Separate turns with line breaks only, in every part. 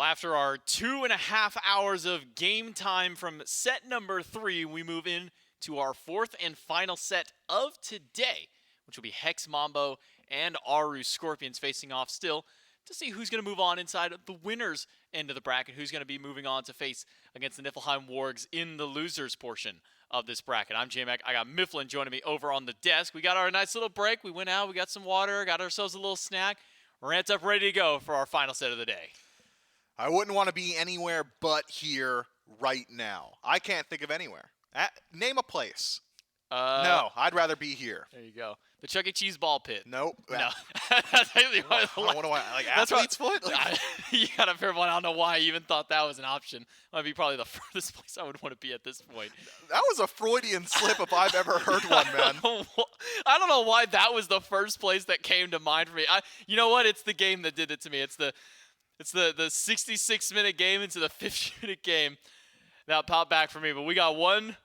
after our 2.5 hours of game time from set number 3, we move in to our 4th and final set of today, which will be Hex Mambo and Aaru Scorpions facing off still to see who's going to move on inside of the winners end of the bracket, who's going to be moving on to face against the Niflheim Wargs in the losers portion of this bracket. I'm J-Mac. I got Mifflin joining me over on the desk. We got our nice little break. We went out, we got some water, got ourselves a little snack. We're ramped up, ready to go for our final set of the day.
I wouldn't want to be anywhere but here right now. I can't think of anywhere. Name a place. No, I'd rather be here.
There you go. The Chuck E. Cheese ball pit.
Nope.
No. That's really
what do I, like athlete's foot? Like,
you got a fair one. I don't know why I even thought that was an option. That would be probably the furthest place I would want to be at this point.
That was a Freudian slip if I've ever heard one, man.
I don't know why that was the first place that came to mind for me. You know what? It's the game that did it to me. It's the 66-minute game into the 50-minute game that popped back for me. But we got one.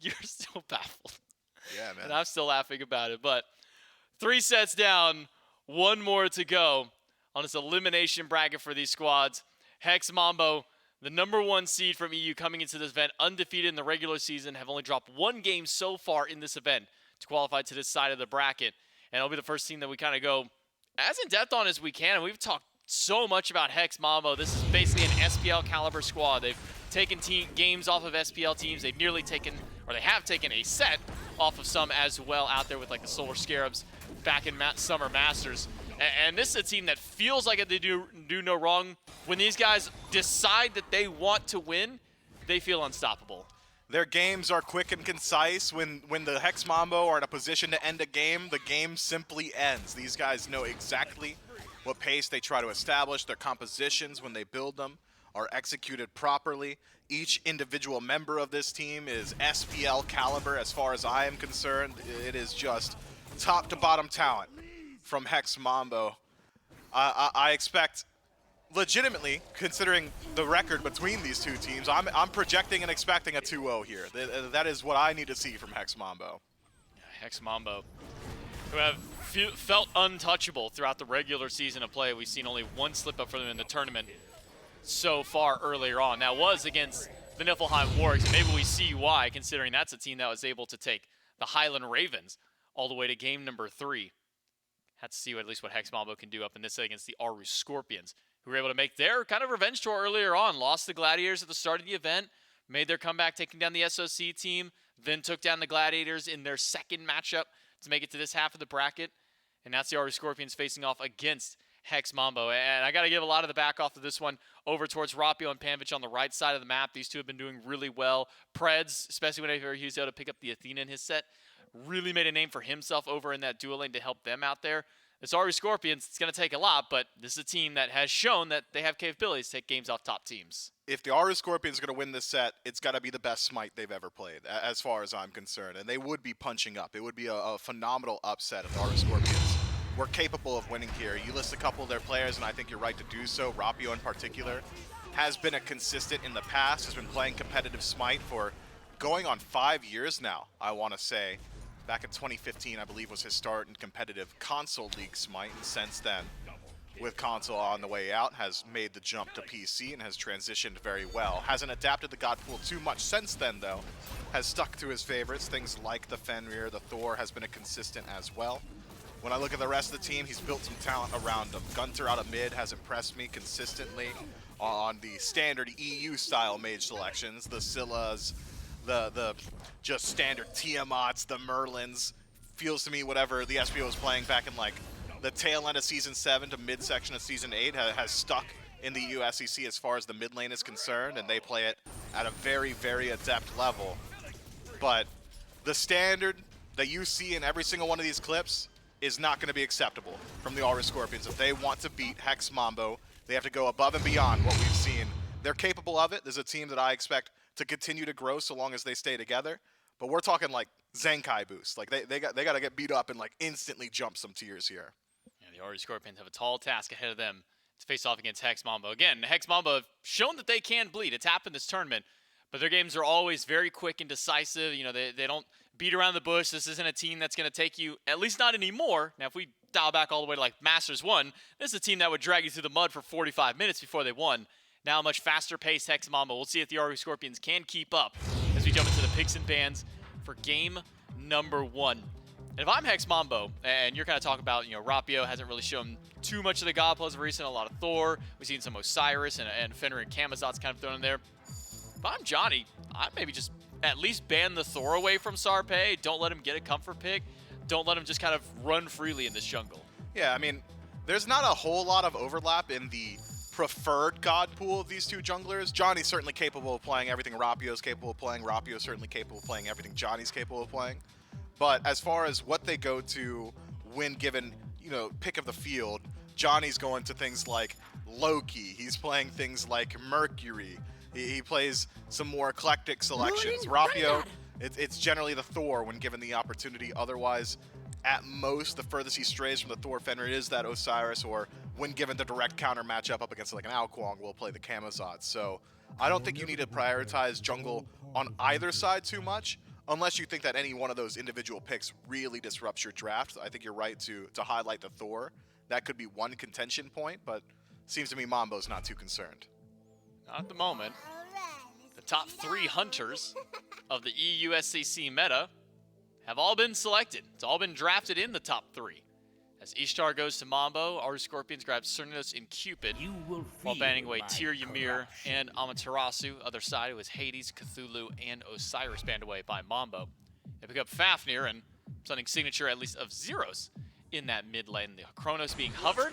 You're still baffled.
Yeah, man.
And I'm still laughing about it. But 3 sets down, 1 more to go on this elimination bracket for these squads. Hex Mambo, the #1 seed from EU coming into this event, undefeated in the regular season, have only dropped 1 game so far in this event to qualify to this side of the bracket. And it'll be the first team that we kind of go as in-depth on as we can. And we've talked so much about Hex Mambo. This is basically an SPL caliber squad. They've taken games off of SPL teams. They've nearly taken, or they have taken a set off of some as well out there with like the Solar Scarabs back in Summer Masters. And this is a team that feels like they do no wrong. When these guys decide that they want to win, they feel unstoppable.
Their games are quick and concise. When the Hex Mambo are in a position to end a game, the game simply ends. These guys know exactly what pace they try to establish. Their compositions, when they build them, are executed properly. Each individual member of this team is SPL caliber as far as I am concerned. It is just top to bottom talent from Hex Mambo. I expect, legitimately, considering the record between these two teams, I'm projecting and expecting a 2-0 here. That is what I need to see from Hex Mambo.
Hex Mambo, who have felt untouchable throughout the regular season of play. We've seen only 1 slip-up for them in the tournament so far earlier on. That was against the Niflheim Wargs, and maybe we see why, considering that's a team that was able to take the Highland Ravens all the way to game number 3. Had to see at least what Hex Mambo can do up in this set against the Aaru Scorpions, who were able to make their kind of revenge tour earlier on. Lost the Gladiators at the start of the event, made their comeback taking down the SOC team, then took down the Gladiators in their second matchup to make it to this half of the bracket. And that's the Aaru Scorpions facing off against Hex Mambo. And I got to give a lot of the back off of this one over towards Rapio and Panvich on the right side of the map. These two have been doing really well. Predss, especially whenever he was able to pick up the Athena in his set, really made a name for himself over in that dual lane to help them out there. This Aaru Scorpions, it's going to take a lot, but this is a team that has shown that they have capabilities to take games off top teams.
If the Aaru Scorpions are going to win this set, it's got to be the best smite they've ever played, as far as I'm concerned. And they would be punching up. It would be a phenomenal upset if the Aaru Scorpions were capable of winning here. You list a couple of their players, and I think you're right to do so. Rapio in particular has been a consistent in the past, has been playing competitive smite for going on 5 years now, I want to say. Back in 2015, I believe, was his start in competitive console league smite, and since then, with console on the way out, has made the jump to PC and has transitioned very well. Hasn't adapted the god pool too much since then, though. Has stuck to his favorites. Things like the Fafnir, the Thor, has been a consistent as well. When I look at the rest of the team, he's built some talent around him. GunTTeRR out of mid has impressed me consistently on the standard EU-style mage selections. The Scyllas, the just standard Tiamats, the Merlins. Feels to me whatever the SPO was playing back in like the tail end of Season 7 to midsection of Season 8 has stuck in the EU SCC as far as the mid lane is concerned, and they play it at a very, very adept level. But the standard that you see in every single one of these clips is not going to be acceptable from the Aaru Scorpions. If they want to beat Hex Mambo, they have to go above and beyond what we've seen. They're capable of it. There's a team that I expect to continue to grow so long as they stay together. But we're talking like Zenkai boost. Like they got to get beat up and like instantly jump some tiers here.
Yeah, the Aaru Scorpions have a tall task ahead of them to face off against Hex Mambo. Again, Hex Mambo have shown that they can bleed. It's happened this tournament, but their games are always very quick and decisive. You know, they don't beat around the bush. This isn't a team that's going to take you, at least not anymore. Now, if we dial back all the way to like Masters 1, this is a team that would drag you through the mud for 45 minutes before they won. Now a much faster paced Hex Mambo. We'll see if the Aaru Scorpions can keep up as we jump into the picks and bans for game number 1. And if I'm Hex Mambo, and you're kind of talking about, Rapio hasn't really shown too much of the God Plus of recent, a lot of Thor. We've seen some Osiris and Fenrir and Camazot's kind of thrown in there. If I'm Dzoni, I'd maybe just at least ban the Thor away from Sarpé. Don't let him get a comfort pick. Don't let him just kind of run freely in this jungle.
Yeah, I mean, there's not a whole lot of overlap in the preferred god pool of these two junglers. Johnny's certainly capable of playing everything Rapio's capable of playing. Rapio's certainly capable of playing everything Johnny's capable of playing. But as far as what they go to when given, pick of the field, Johnny's going to things like Loki. He's playing things like Mercury. He plays some more eclectic selections. Rapio, it's generally the Thor when given the opportunity. Otherwise, at most, the furthest he strays from the Thor Fenrir is that Osiris, or when given the direct counter matchup up against like an Alquang, will play the Camazot. So I don't think you need to prioritize jungle on either side too much, unless you think that any one of those individual picks really disrupts your draft. I think you're right to highlight the Thor. That could be one contention point, but seems to me Mambo's not too concerned.
Not at the moment. The top 3 hunters of the EU SCC meta have all been selected. It's all been drafted in the top 3. As Ishtar goes to Mambo, Aaru Scorpions grab Cernunnos and Cupid, while banning away Tyr, Ymir, and Amaterasu. Other side, it was Hades, Cthulhu, and Osiris banned away by Mambo. They pick up Fafnir and something signature, at least, of Zyrhoes in that mid lane. The Chronos being hovered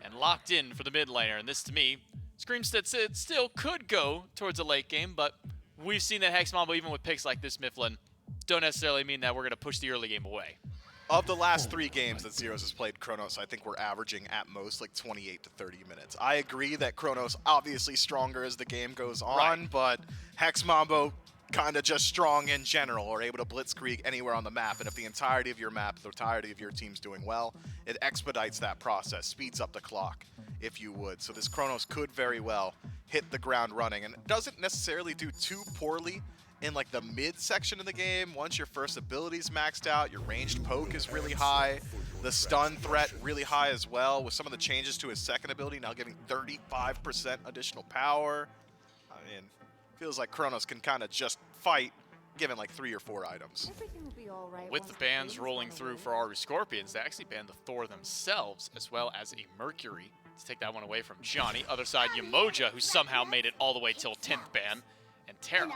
and locked in for the mid laner. And this, to me, screams that it still could go towards a late game, but we've seen that Hex Mambo, even with picks like this Mifflin, don't necessarily mean that we're going to push the early game away.
Of the last 3 games that Zyrhoes has played Chronos, I think we're averaging at most like 28 to 30 minutes. I agree that Chronos obviously stronger as the game goes on, right, but Hex Mambo kind of just strong in general, or able to blitzkrieg anywhere on the map. And if the entirety of your map, the entirety of your team's doing well, it expedites that process, speeds up the clock, if you would. So this Chronos could very well hit the ground running, and it doesn't necessarily do too poorly in like the mid section of the game. Once your first ability's maxed out, your ranged poke is really high, the stun threat really high as well, with some of the changes to his second ability now giving 35% additional power. I mean, feels like Chronos can kind of just fight given like 3 or 4 items.
With the bans rolling through for Aaru Scorpions, they actually banned the Thor themselves, as well as a Mercury to take that one away from Dzoni. Other side, Yamoja, who somehow made it all the way till 10th ban, and Terra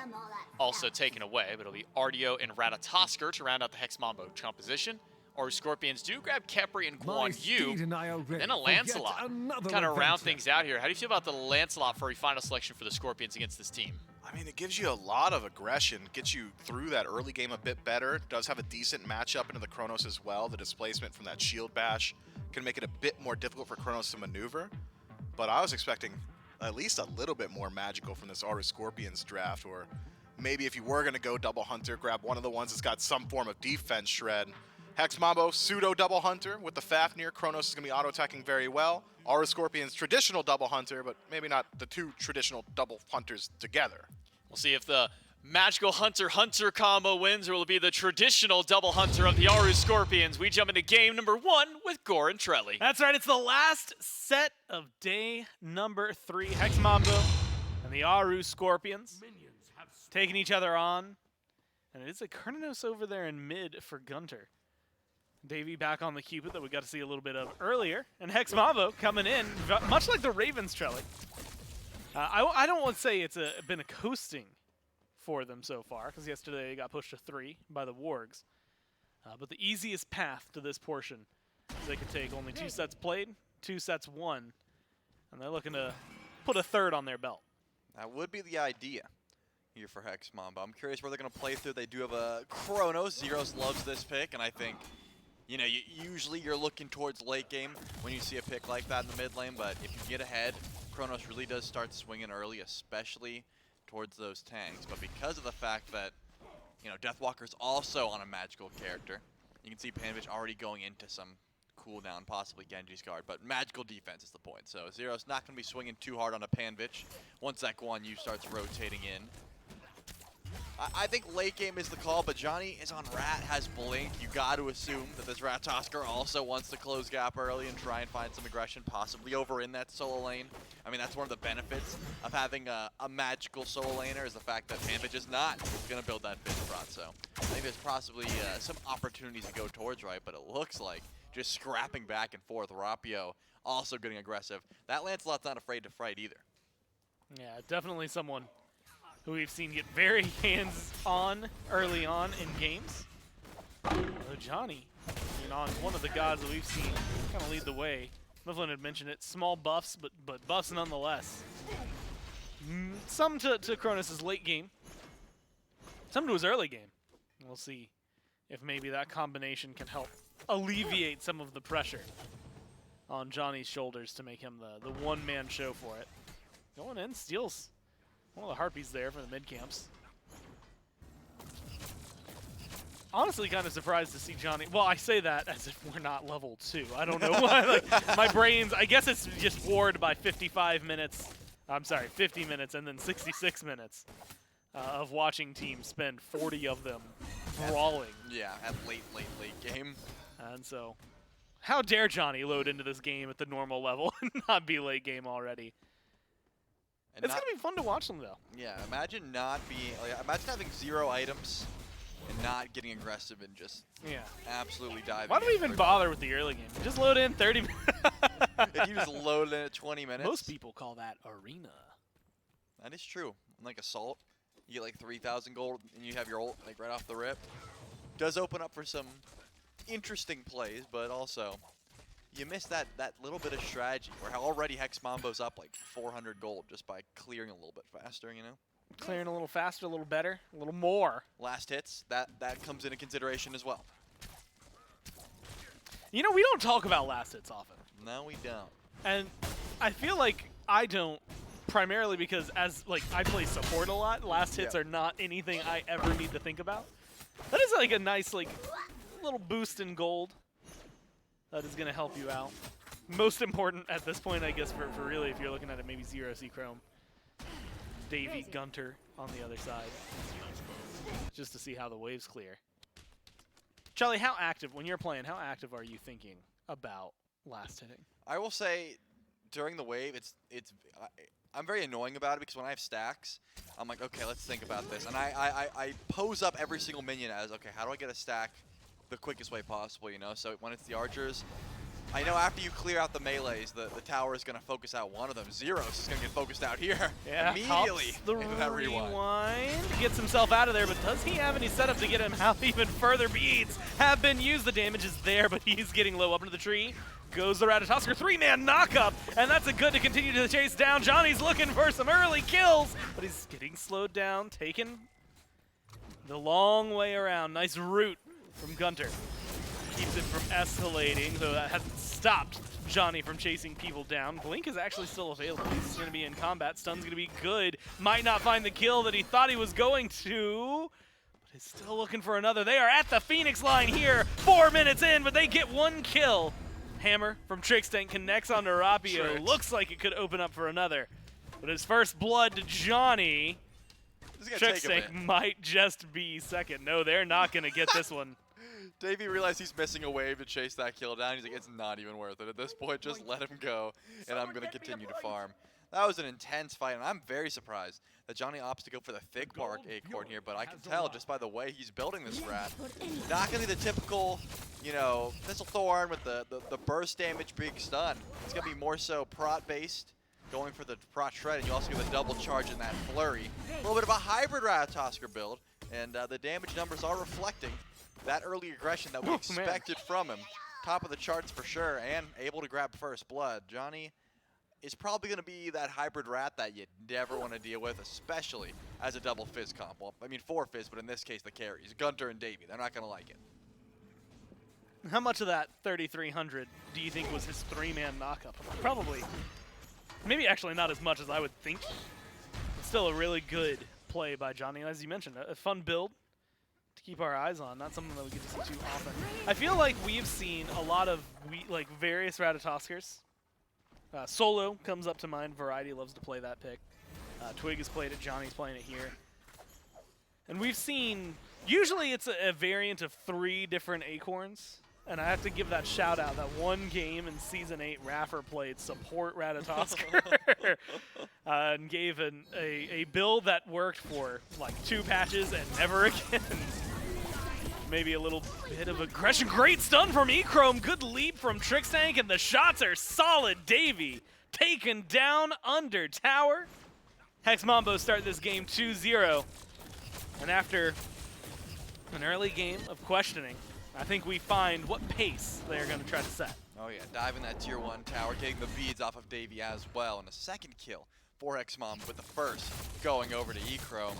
also taken away, but it'll be Artio and Ratatoskr to round out the Hex Mambo composition. Aaru Scorpions do grab Khepri and Guan Yu, then a Lancelot. Kind of round things out here. How do you feel about the Lancelot for a final selection for the Scorpions against this team?
I mean, it gives you a lot of aggression, gets you through that early game a bit better. Does have a decent matchup into the Chronos as well. The displacement from that shield bash can make it a bit more difficult for Chronos to maneuver. But I was expecting at least a little bit more magical from this Aaru Scorpions draft, or maybe if you were going to go double hunter, grab one of the ones that's got some form of defense shred. Hex Mambo, pseudo double hunter with the Fafnir. Chronos is going to be auto-attacking very well. Aaru Scorpions, traditional double hunter, but maybe not the 2 traditional double hunters together.
We'll see if the magical hunter-hunter combo wins, or will it be the traditional double hunter of the Aaru Scorpions. We jump into game number 1 with Gore and Trelly.
That's right, it's the last set of day number 3. Hex Mambo and the Aaru Scorpions taking each other on. And it is a Cernunnos over there in mid for Gunter. Davey back on the Cupid that we got to see a little bit of earlier. And Hex Mambo coming in, much like the Ravens, Trelly. I don't want to say it's been a coasting for them so far, because yesterday they got pushed to 3 by the Wargs. But the easiest path to this portion is they could take only 2 sets played, 2 sets won, and they're looking to put a 3rd on their belt.
That would be the idea here for Hex Mambo. I'm curious where they're going to play through. They do have a Chronos. Zyrhoes loves this pick, and I think, usually you're looking towards late game when you see a pick like that in the mid lane, but if you get ahead, Chronos really does start swinging early, especially towards those tanks. But because of the fact that, Deathwalker's also on a magical character, you can see Panvich already going into some cooldown, possibly Genji's guard, but magical defense is the point. So Zyrhoes not going to be swinging too hard on a Panvich once that Guan Yu starts rotating in. I think late game is the call, but Johnny is on Rat, has Blink. You got to assume that this Ratatoskr also wants to close gap early and try and find some aggression, possibly over in that solo lane. I I mean, that's one of the benefits of having a magical solo laner is the fact that Panvich is not going to build that Fizz Prot. So I think there's possibly some opportunities to go towards right, but it looks like just scrapping back and forth. Rapio also getting aggressive. That Lancelot's not afraid to fight either.
Yeah, definitely someone who we've seen get very hands-on early on in games. Dzoni, one of the gods that we've seen kind of lead the way. Mifflin had mentioned it, small buffs, but buffs nonetheless. Some to Chronos' late game, some to his early game. We'll see if maybe that combination can help alleviate some of the pressure on Dzoni's shoulders to make him the one-man show for it. Going in, steals one of the Harpies there for the mid-camps. Honestly, kind of surprised to see Dzoni. Well, I say that as if we're not level 2. I don't know why. Like, my brain's, I guess it's just warred by 55 minutes. I'm sorry, 50 minutes and then 66 minutes of watching teams spend 40 of them brawling.
Yeah, at late game.
And so, how dare Dzoni load into this game at the normal level and not be late game already?
And
it's going to be fun to watch them, though.
Yeah, imagine not being, imagine having 0 items and not getting aggressive and just absolutely diving.
Why do we even bother with the early game? Just load in 30 minutes.
If you just load in at 20 minutes.
Most people call that arena.
That is true. Like Assault, you get like 3,000 gold and you have your ult like right off the rip. Does open up for some interesting plays, but also you miss that little bit of strategy where already Hex Mambo's up like 400 gold just by clearing a little bit faster, you know?
Clearing a little faster, a little better, a little more.
Last hits, that comes into consideration as well.
You know, we don't talk about last hits often.
No, we don't.
And I feel like I don't, primarily because as I play support a lot, last hits are not anything I ever need to think about. That is like a nice little boost in gold that is going to help you out. Most important at this point, I guess, for really, if you're looking at it, maybe Zyrhoes, Echrome, Davy, GunTTeRR on the other side, just to see how the waves clear. Charlie, how active, when you're playing, how active are you thinking about last hitting?
I will say, during the wave, I'm very annoying about it because when I have stacks, I'm like, okay, let's think about this. And I pose up every single minion as, okay, how do I get a stack the quickest way possible, you know? So when it's the archers, I know after you clear out the melees, the tower is going to focus out one of them. Zyrhoes is going to get focused out here immediately
the
into that rewind.
Gets himself out of there, but does he have any setup to get him out even further? Beads have been used. The damage is there, but he's getting low up into the tree. Goes the Ratatoskr, 3-man knockup, and that's a good to continue to chase down. Dzoni's looking for some early kills, but he's getting slowed down, taken the long way around. Nice route from GunTTeRR. Keeps it from escalating, though that hasn't stopped Dzoni from chasing people down. Blink is actually still available. He's going to be in combat. Stun's going to be good. Might not find the kill that he thought he was going to, but is still looking for another. They are at the Phoenix line here, 4 minutes in, but they get 1 kill. Hammer from Trixtank connects onto Rapio. Looks like it could open up for another, but his first blood to Dzoni. Trixtank might just be second. No, they're not going to get this one.
Davey realized he's missing a wave to chase that kill down. He's like, it's not even worth it at this point. Just let him go, and I'm going to continue to farm. That was an intense fight, and I'm very surprised that Dzoni opts to go for the thick bark acorn here, but I can tell just by the way he's building this rat. Not going to be the typical, you know, Missile Thorn with the burst damage big stun. It's going to be more so prot-based, going for the prot shred, and you also get the double charge in that flurry. A little bit of a hybrid Ratatoskr build, and the damage numbers are reflecting that early aggression that we expected from him. Top of the charts for sure, and able to grab first blood. Dzoni is probably going to be that hybrid rat that you never want to deal with, especially as a double Fizz comp. Well, I mean 4 Fizz, but in this case the carries. GunTTeRR and Davy, they're not going to like it.
How much of that 3,300 do you think was his 3-man knockup? Probably, maybe actually not as much as I would think. But still a really good play by Dzoni, and as you mentioned, a fun build to keep our eyes on. Not something that we get to see too often. I feel like we've seen a lot of various Ratatoskrs. Solo comes up to mind. Variety loves to play that pick. Twig has played it. Dzoni's playing it here. And we've seen, usually it's a variant of 3 different acorns And I have to give that shout out. That one game in Season 8, Raffer played support Ratatoskr and gave a build that worked for like 2 patches and never again. Maybe a little bit of aggression. Great stun from Echrome. Good leap from Trixtank, and the shots are solid. Davy taken down under tower. Hex Mambo start this game 2-0. And after an early game of questioning, I think we find what pace they're going to try to set.
Oh yeah, diving that tier 1 tower, getting the beads off of Davy as well, and a second kill for Hex Mambo with the first going over to Echrome.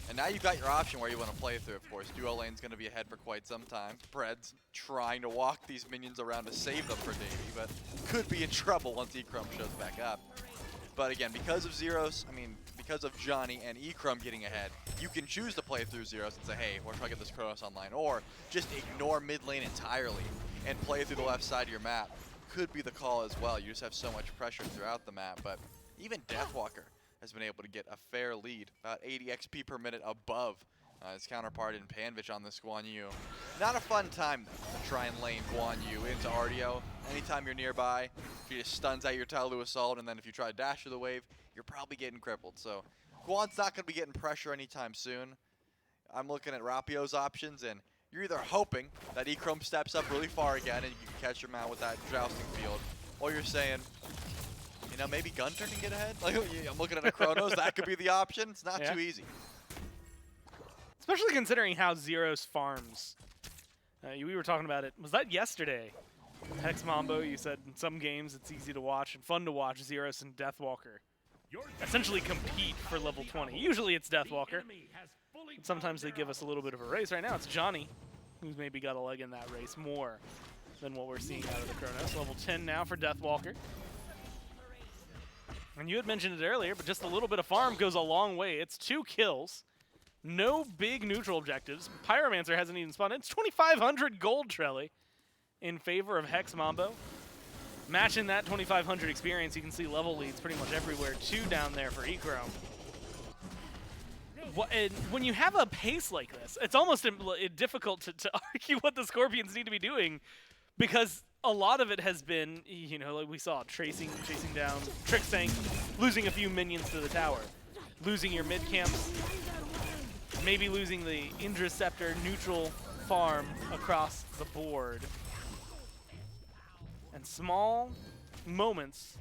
And now you've got your option where you want to play through, of course. Duo lane's going to be ahead for quite some time. Predss trying to walk these minions around to save them for Davy, but could be in trouble once Echrome shows back up. But again, because of because of Dzoni and Echrome getting ahead, you can choose to play through Zyrhoes and say, hey, we're trying to get this Chronos online, or just ignore mid lane entirely and play through the left side of your map. Could be the call as well. You just have so much pressure throughout the map, but even Deathwalker has been able to get a fair lead, about 80 XP per minute above his counterpart in Panvich on this Guan Yu. Not a fun time, though, to try and lane Guan Yu into Artio. Anytime you're nearby, he just stuns out your tile to assault, and then if you try to dash through the wave, you're probably getting crippled. So Guan's not going to be getting pressure anytime soon. I'm looking at Rapio's options, and you're either hoping that Echrome steps up really far again and you can catch him out with that jousting field, or you're saying, you know, maybe GunTTeRR can get ahead? Like, I'm looking at a Chronos, that could be the option. It's not too easy.
Especially considering how Zyrhoes farms. We were talking about it. Was that yesterday? Hex Mambo, you said in some games it's easy to watch and fun to watch Zyrhoes and Deathwalker essentially compete for level 20. Usually it's Deathwalker. But sometimes they give us a little bit of a race. Right now it's Dzoni, who's maybe got a leg in that race more than what we're seeing out of the Chronos. Level 10 now for Deathwalker. And you had mentioned it earlier, but just a little bit of farm goes a long way. It's 2 kills. No big neutral objectives. Pyromancer hasn't even spawned. It's 2,500 gold, Trelly, in favor of Hex Mambo. Matching that 2,500 experience, you can see level leads pretty much everywhere. 2 down there for Echrome. When you have a pace like this, it's almost difficult to argue what the Scorpions need to be doing, because a lot of it has been, you know, like we saw, chasing down Trixtank, losing a few minions to the tower, losing your mid camps, maybe losing the Interceptor neutral farm across the board. And small moments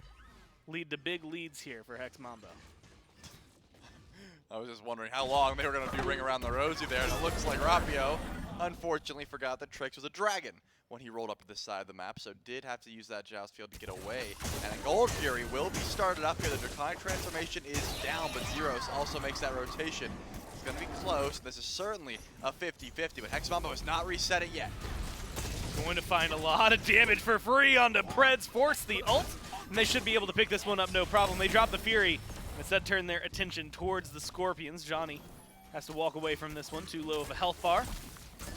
lead to big leads here for Hex Mambo.
I was just wondering how long they were going to do Ring Around the Rosie there, and it looks like Rapio unfortunately forgot that Trix was a dragon when he rolled up to this side of the map, so did have to use that joust field to get away. And a Gold Fury will be started up here. The Decline transformation is down, but Zyrhoes also makes that rotation. It's going to be close. This is certainly a 50-50, but Hex Mambo has not reset it yet.
Going to find a lot of damage for free onto Predss, force the ult, and they should be able to pick this one up no problem. They drop the Fury, instead turn their attention towards the Scorpions. Dzoni has to walk away from this one, too low of a health bar.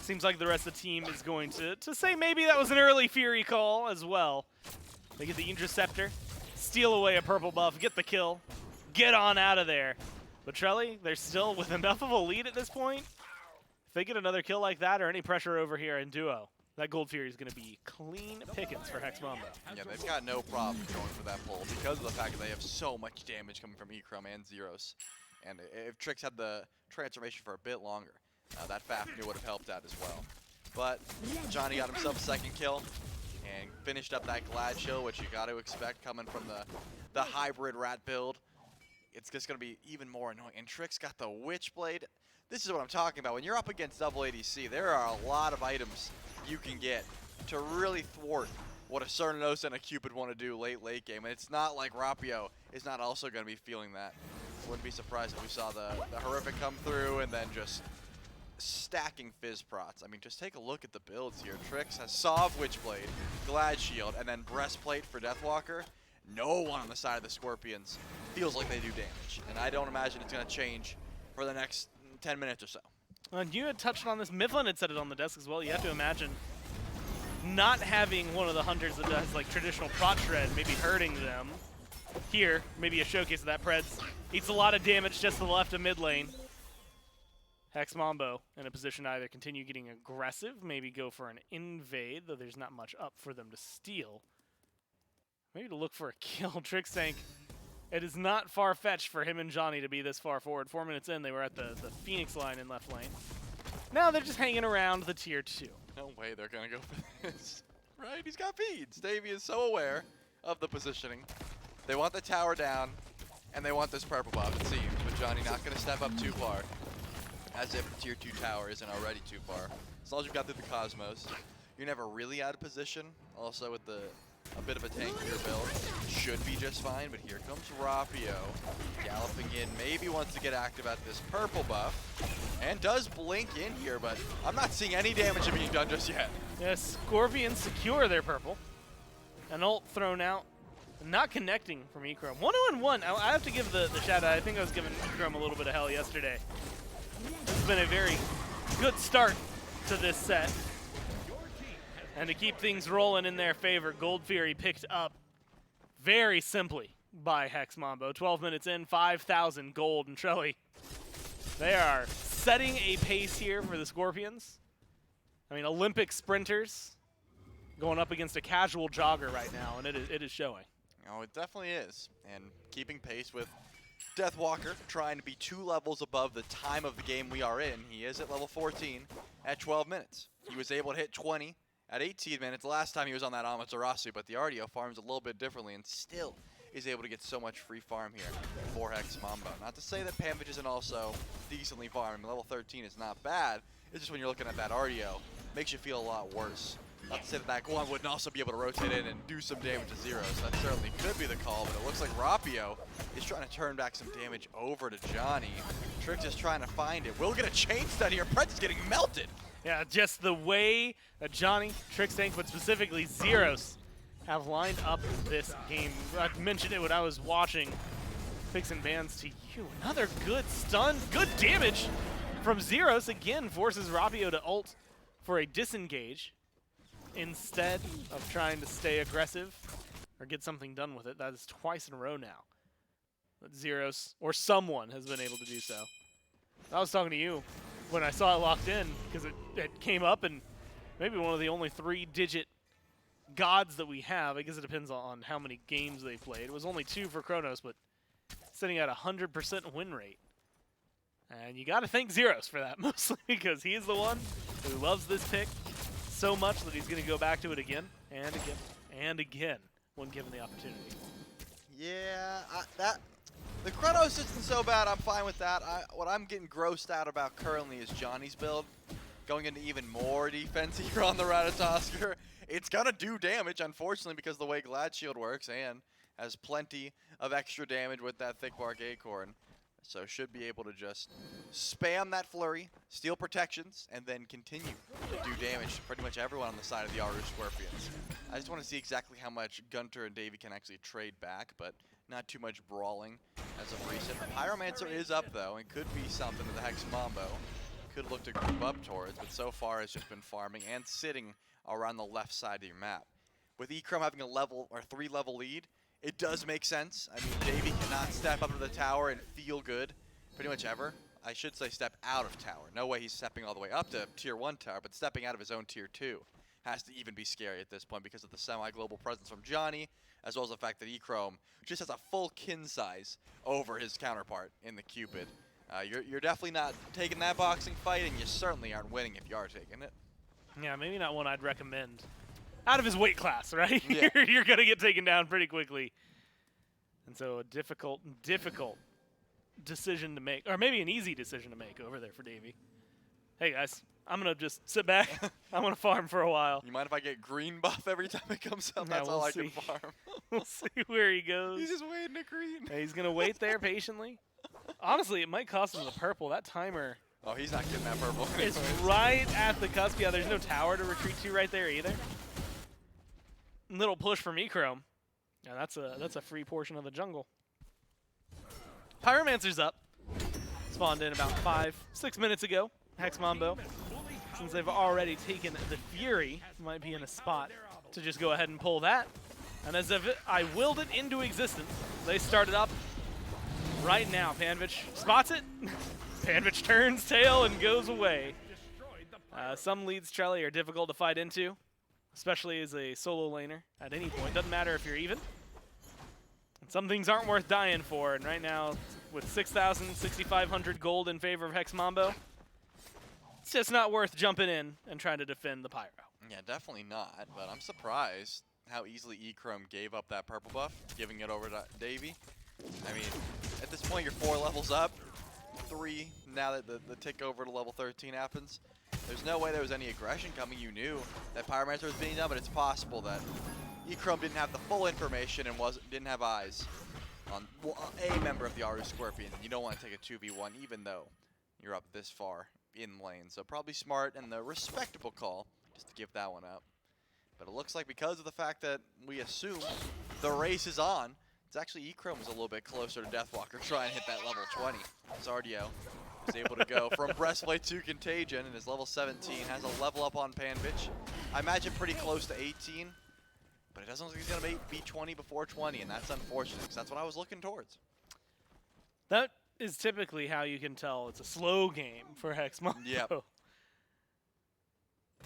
Seems like the rest of the team is going to say maybe that was an early Fury call as well. They get the Interceptor, steal away a purple buff, get the kill, get on out of there. But Trelly, they're still with enough of a lead at this point. If they get another kill like that or any pressure over here in duo, that Gold Fury is going to be clean pickings for Hex Mambo.
Yeah, they've got no problem going for that pull because of the fact that they have so much damage coming from Echrome and Zyrhoes. And if Trix had the transformation for a bit longer, that Fafnir would have helped out as well. But Dzoni got himself a second kill and finished up that Glad Chill, which you got to expect coming from the hybrid rat build. It's just going to be even more annoying. And Trix got the Witchblade. This is what I'm talking about. When you're up against double ADC, there are a lot of items you can get to really thwart what a Cernunnos and a Cupid want to do late game. And it's not like Rapio is not also going to be feeling that. Wouldn't be surprised if we saw the Horrific come through and then just stacking Fizz Prots. I mean, just take a look at the builds here. Trix has Sov Witchblade, Glad Shield, and then Breastplate for Deathwalker. No one on the side of the Scorpions feels like they do damage. And I don't imagine it's going to change for the next 10 minutes or so.
And you had touched on this. Mifflin had said it on the desk as well. You have to imagine not having one of the hunters that does like traditional prot shred, maybe hurting them. Here, maybe a showcase of that. Predss eats a lot of damage just to the left of mid lane. Hex Mambo in a position to either continue getting aggressive, maybe go for an invade, though there's not much up for them to steal. Maybe to look for a kill. Trixtank, it is not far-fetched for him and Dzoni to be this far forward. 4 minutes in, they were at the Phoenix line in left lane. Now they're just hanging around the tier 2.
No way they're going to go for this. Right? He's got beads. Davey is so aware of the positioning. They want the tower down, and they want this purple buff, it seems. But Dzoni not going to step up too far. As if tier 2 tower isn't already too far. As long as you've got through the Cosmos, you're never really out of position. Also with a bit of a tankier build, should be just fine. But here comes Rapio, galloping in, maybe wants to get active at this purple buff, and does blink in here, but I'm not seeing any damage being done just yet.
Yes, Scorpions secure their purple. An ult thrown out, not connecting from Echrome. 1-0-1. I have to give the shout out. I think I was giving Echrome a little bit of hell yesterday. It's been a very good start to this set. And to keep things rolling in their favor, Gold Fury picked up very simply by Hex Mambo. 12 minutes in, 5,000 gold. And Trelly, they are setting a pace here for the Scorpions. I mean, Olympic sprinters going up against a casual jogger right now, and it is showing.
Oh, it definitely is. And keeping pace with Deathwalker, trying to be 2 levels above the time of the game we are in. He is at level 14 at 12 minutes. He was able to hit 20 at 18 minutes last time he was on that Amaterasu, but the Artio farms a little bit differently and still is able to get so much free farm here for Hex Mambo. Not to say that Panvich isn't also decently farming. Level 13 is not bad. It's just when you're looking at that Artio, makes you feel a lot worse. Not to say that Guan wouldn't also be able to rotate in and do some damage to Zyrhoes. That certainly could be the call, but it looks like Rapio is trying to turn back some damage over to Dzoni. Trix is trying to find it. We'll get a chain stun here. Predss is getting melted.
Yeah, just the way that Dzoni, Trixtank, but specifically Zyrhoes, have lined up this game. I mentioned it when I was watching Fixing Bans to you. Another good stun, good damage from Zyrhoes. Again, forces Rapio to ult for a disengage instead of trying to stay aggressive or get something done with it. That is twice in a row now that Zyrhoes, or someone, has been able to do so. I was talking to you when I saw it locked in, because it came up, and maybe one of the only 3-digit gods that we have. I guess it depends on how many games they played. It was only 2 for Chronos, but sitting at 100% win rate. And you got to thank Zyrhoes for that, mostly because he is the one who loves this pick so much that he's going to go back to it again and again and again when given the opportunity.
Yeah, the Chronos isn't so bad. I'm fine with that. What I'm getting grossed out about currently is Johnny's build. Going into even more defense here on the Ratatoskr. It's going to do damage, unfortunately, because of the way Glad Shield works, and has plenty of extra damage with that Thick Bark Acorn. So should be able to just spam that flurry, steal protections, and then continue to do damage to pretty much everyone on the side of the Aaru Scorpions. I just want to see exactly how much GunTTeRR and Davey can actually trade back, but not too much brawling as of recent. Pyromancer is up, though, and could be something that the Hex Mambo could look to group up towards, but so far has just been farming and sitting around the left side of your map. With Echrome having a level or 3-level lead, it does make sense. I mean, Davey cannot step up to the tower and feel good pretty much ever. I should say step out of tower. No way he's stepping all the way up to tier 1 tower, but stepping out of his own tier 2 has to even be scary at this point because of the semi-global presence from Dzoni, as well as the fact that Echrome just has a full kin size over his counterpart in the Cupid. You're definitely not taking that boxing fight, and you certainly aren't winning if you are taking it.
Yeah, maybe not one I'd recommend. Out of his weight class, right?
Yeah.
You're going to get taken down pretty quickly. And so a difficult decision to make, or maybe an easy decision to make over there for Davey. Hey, guys, I'm going to just sit back. I'm going to farm for a while.
You mind if I get green buff every time it comes up?
Yeah,
That's
we'll
all I
see.
can farm.
We'll see where he goes.
He's just waiting to green.
Hey, he's going to wait there patiently. Honestly, it might cost him the purple. That timer
Oh, he's not getting that purple.
is
anyways.
right at the cusp. Yeah, there's no tower to retreat to right there either. Little push from Echrome. Yeah, that's a free portion of the jungle. Pyromancer's up. Spawned in about 5-6 minutes ago. Hex Mambo, since they've already taken the Fury, might be in a spot to just go ahead and pull that. And as if I willed it into existence, they started up right now. Panvich spots it, Panvich turns tail and goes away. Some leads, Trelly, are difficult to fight into, especially as a solo laner at any point. Doesn't matter if you're even. And some things aren't worth dying for, and right now, with 6,000, 6,500 gold in favor of Hex Mambo, it's just not worth jumping in and trying to defend the Pyro.
Yeah, definitely not, but I'm surprised how easily Echrome gave up that purple buff, giving it over to Davy. I mean, at this point, you're 4 levels up, 3 now that the tick over to level 13 happens. There's no way there was any aggression coming. You knew that Pyromancer was being done, but it's possible that Echrome didn't have the full information and didn't have eyes on a member of the Aaru Scorpions. You don't want to take a 2v1 even though you're up this far in lane. So probably smart and the respectable call just to give that one up. But it looks like because of the fact that we assume the race is on, it's actually Echrome is a little bit closer to Deathwalker trying to hit that level 20. Artio is able to go from Breastplate to Contagion and is level 17, has a level up on Panvich. I imagine pretty close to 18, but it doesn't look like he's going to be 20 before 20, and that's unfortunate because that's what I was looking towards.
That is typically how you can tell it's a slow game for Hex Mambo.
Yep.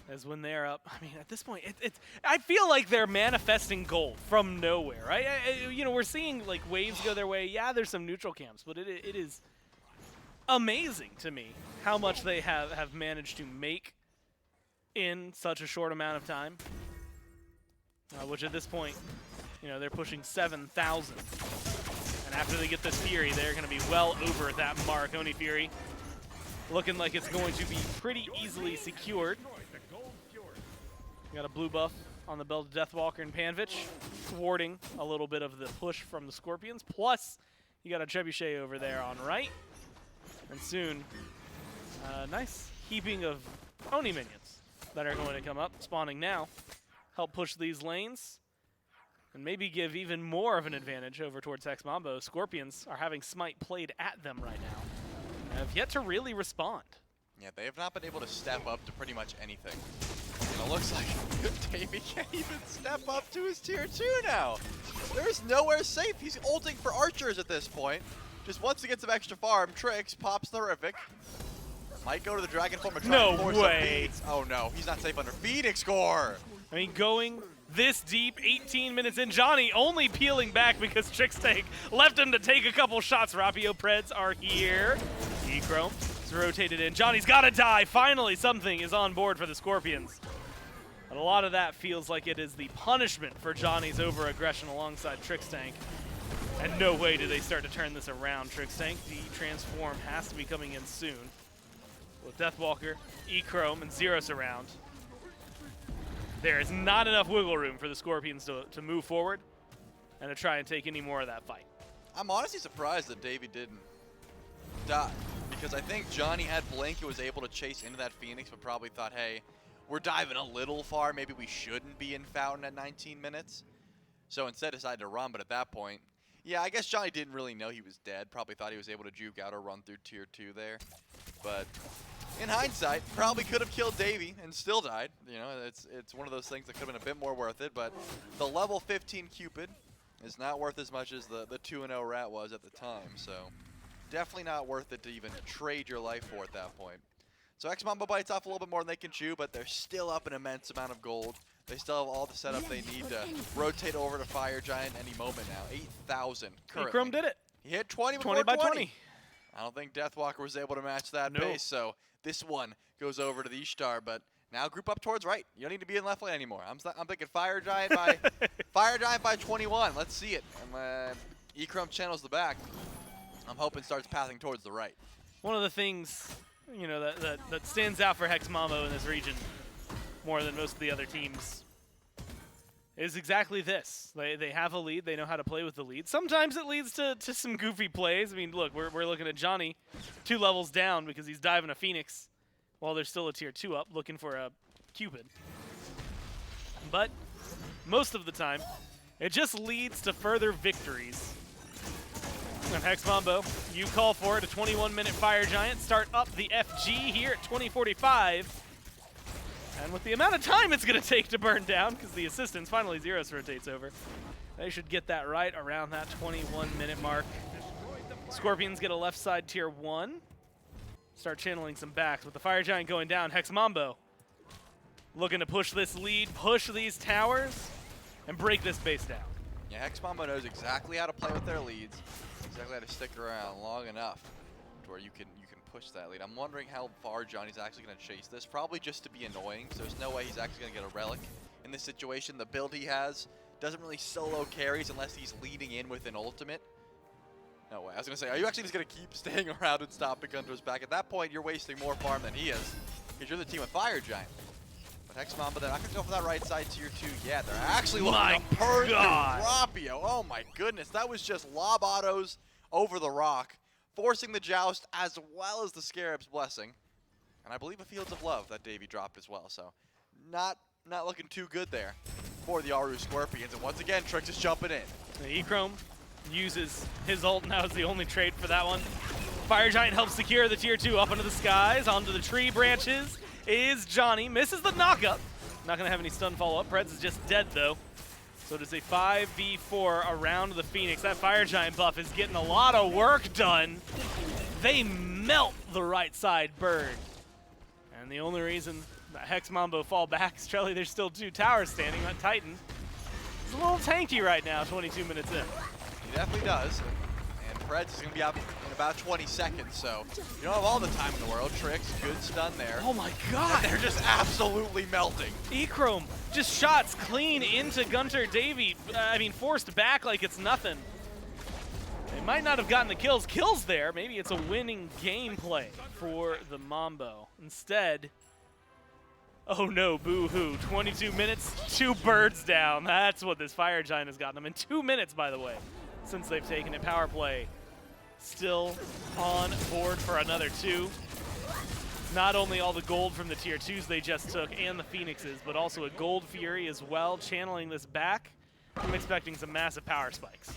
As when they're up, I mean, at this point, I feel like they're manifesting gold from nowhere, right? You know, we're seeing like waves go their way. Yeah, there's some neutral camps, but it is amazing to me how much they have managed to make in such a short amount of time. Which at this point, you know, they're pushing 7,000. And after they get this Fury, they're going to be well over that mark. Oni Fury looking like it's going to be pretty easily secured. You got a blue buff on the belt of Deathwalker and Panvich, thwarting a little bit of the push from the Scorpions. Plus, you got a Trebuchet over there on right. And soon, nice heaping of Oni minions that are going to come up, spawning now. Help push these lanes, and maybe give even more of an advantage over towards Hex Mambo. Scorpions are having Smite played at them right now, and have yet to really respond.
Yeah, they have not been able to step up to pretty much anything. And it looks like Davey can't even step up to his tier 2 now. There's nowhere safe. He's ulting for archers at this point. Just wants to get some extra farm. Trix pops Horrific. Might go to the Dragon Form and try
No
to force
way.
some beats. Oh no, he's not safe under Phoenix Core.
I mean, going this deep, 18 minutes in, Dzoni only peeling back because Trixtank left him to take a couple shots. Rapio Predss are here. Echrome is rotated in. Johnny's got to die. Finally, something is on board for the Scorpions. But a lot of that feels like it is the punishment for Johnny's over-aggression alongside Trixtank. And no way do they start to turn this around. Trixtank, the transform has to be coming in soon. With Deathwalker, Echrome, and Zyrhoes around, there is not enough wiggle room for the Scorpions to move forward and to try and take any more of that fight.
I'm honestly surprised that Davey didn't die, because I think Johnny had Blink and was able to chase into that Phoenix, but probably thought, hey, we're diving a little far. Maybe we shouldn't be in Fountain at 19 minutes. So instead decided to run, but at that point, yeah, I guess Johnny didn't really know he was dead. Probably thought he was able to juke out or run through tier 2 there. But in hindsight, probably could have killed Davey and still died. You know, it's one of those things that could have been a bit more worth it. But the level 15 Cupid is not worth as much as the 2-0 Rat was at the time. So definitely not worth it to even trade your life for at that point. So Hex Mambo bites off a little bit more than they can chew, but they're still up an immense amount of gold. They still have all the setup they need to rotate over to Fire Giant any moment now. 8,000 currently.
Echrome did it.
He hit 20 before
20 by 20.
I don't think Deathwalker was able to match that pace, so this one goes over to the Ishtar, but now group up towards right. You don't need to be in left lane anymore. I'm thinking Fire Giant by Fire Giant by 21. Let's see it. And Echrome channels the back. I'm hoping starts passing towards the right.
One of the things, you know, that stands out for Hex Mambo in this region more than most of the other teams is exactly this. They have a lead. They know how to play with the lead. Sometimes it leads to some goofy plays. I mean, look, we're looking at Johnny 2 levels down because he's diving a Phoenix while there's still a tier 2 up looking for a Cupid. But most of the time, it just leads to further victories. And Hex Mambo, you call for it, a 21-minute Fire Giant. Start up the FG here at 20:45. And with the amount of time it's going to take to burn down, because the assistance, finally Zyrhoes rotates over, they should get that right around that 21-minute mark. Scorpions get a left side tier 1. start channeling some backs. With the Fire Giant going down, Hex Mambo looking to push this lead, push these towers, and break this base down.
Yeah, Hex Mambo knows exactly how to play with their leads, exactly how to stick around long enough to where you can push that lead. I'm wondering how far Johnny's actually going to chase this. Probably just to be annoying, so there's no way he's actually going to get a relic in this situation. The build he has doesn't really solo carries unless he's leading in with an ultimate. No way. I was going to say, are you actually just going to keep staying around and stopping Gunter's back? At that point, you're wasting more farm than he is, because you're the team with Fire Giant. But Hex Mambo, they're not going to go for that right side tier 2 yet. They're actually looking to purge through Rapio. Oh my goodness, that was just lob autos over the rock, forcing the joust as well as the Scarab's blessing. And I believe a Fields of Love that Davey dropped as well. So not looking too good there for the Aaru Scorpions. And once again, Trix is jumping in.
The Echrome uses his ult now as the only trade for that one. Fire Giant helps secure the tier 2 up into the skies, onto the tree branches is Dzoni. Misses the knockup. Not going to have any stun follow-up. Predss is just dead, though. So it is a 5v4 around the Phoenix. That Fire Giant buff is getting a lot of work done. They melt the right side bird. And the only reason that Hex Mambo fall back is Trelly, there's still 2 towers standing on Titan. It's a little tanky right now, 22 minutes in.
He definitely does. And Predss is going to be up in about 20 seconds, so you don't have all the time in the world. Trix, good stun there.
Oh my god!
And they're just absolutely melting.
Echrome just shots clean into GunTTeRR. Forced back like it's nothing. They might not have gotten the kills there. Maybe it's a winning gameplay for the Mambo. Instead, oh no, boo-hoo. 22 minutes, 2 birds down. That's what this Fire Giant has gotten them. In 2 minutes, by the way, since they've taken it. Power play still on board for another 2. Not only all the gold from the tier 2s they just took and the Phoenixes, but also a gold Fury as well, channeling this back. I'm expecting some massive power spikes.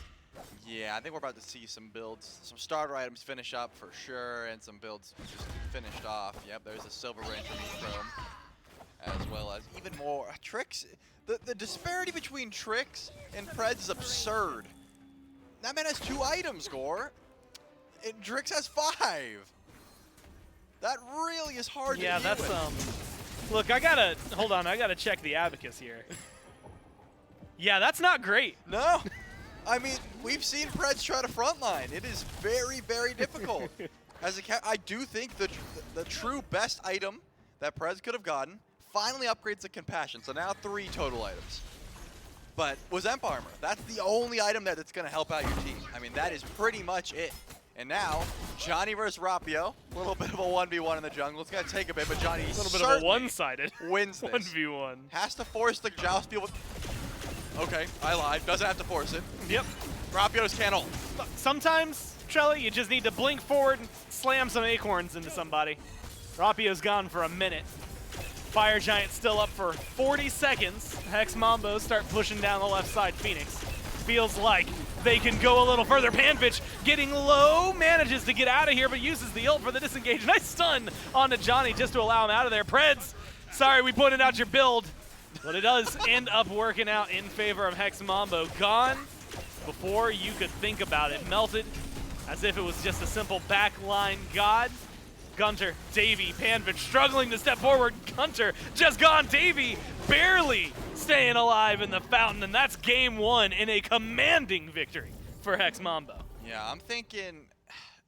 Yeah, I think we're about to see some builds, some starter items finish up for sure, and some builds just finished off. Yep, there's a silver range from Echrome, as well as even more. Trix, the disparity between Trix and Predss is absurd. That man has 2 items, Gore, and Trix has 5. That really is hard to deal with.
Look, I gotta check the abacus here. Yeah, that's not great.
No. I mean, we've seen Predss try to frontline. It is very, very difficult. I do think the true best item that Predss could have gotten finally upgrades the Compassion. So now 3 total items. But was Emp Armor. That's the only item that's going to help out your team. I mean, that is pretty much it. And now, Johnny versus Rapio. A little bit of a 1v1 in the jungle. It's going to take a bit, but Johnny
a little bit of a one-sided
wins this.
1v1.
Has to force the joust field. Okay, I lied. Doesn't have to force it.
Yep.
Rapio's can't ult.
Sometimes, Trelly, you just need to blink forward and slam some acorns into somebody. Rapio's gone for a minute. Fire Giant still up for 40 seconds. Hex Mambo start pushing down the left side Phoenix. Feels like they can go a little further. Panvich getting low, manages to get out of here, but uses the ult for the disengage. Nice stun onto Johnny just to allow him out of there. Predss, sorry we pointed out your build, but it does end up working out in favor of Hex Mambo. Gone before you could think about it. Melted as if it was just a simple backline god. Gunter, Davey, Panvich struggling to step forward. Gunter just gone. Davey barely staying alive in the fountain, and that's game 1 in a commanding victory for Hex Mambo.
Yeah, I'm thinking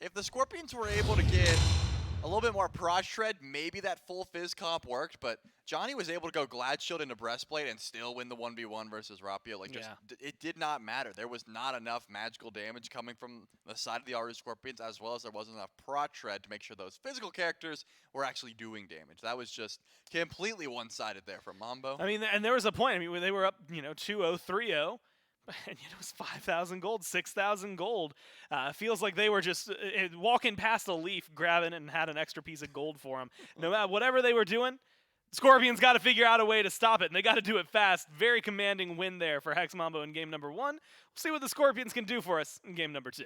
if the Scorpions were able to get a little bit more prod shred, maybe that full fizz comp worked, but Johnny was able to go Glad Shield into Breastplate and still win the 1v1 versus Rapio. Like, it did not matter. There was not enough magical damage coming from the side of the Aaru Scorpions, as well as there wasn't enough prod shred to make sure those physical characters were actually doing damage. That was just completely one-sided there from Mambo.
I mean, and there was a point, when they were up, 2-0, 3-0, and it was 5,000 gold, 6,000 gold. Feels like they were just walking past a leaf, grabbing it, and had an extra piece of gold for them. No matter whatever they were doing, Scorpions got to figure out a way to stop it, and they got to do it fast. Very commanding win there for Hex Mambo in game number 1. We'll see what the Scorpions can do for us in game number 2.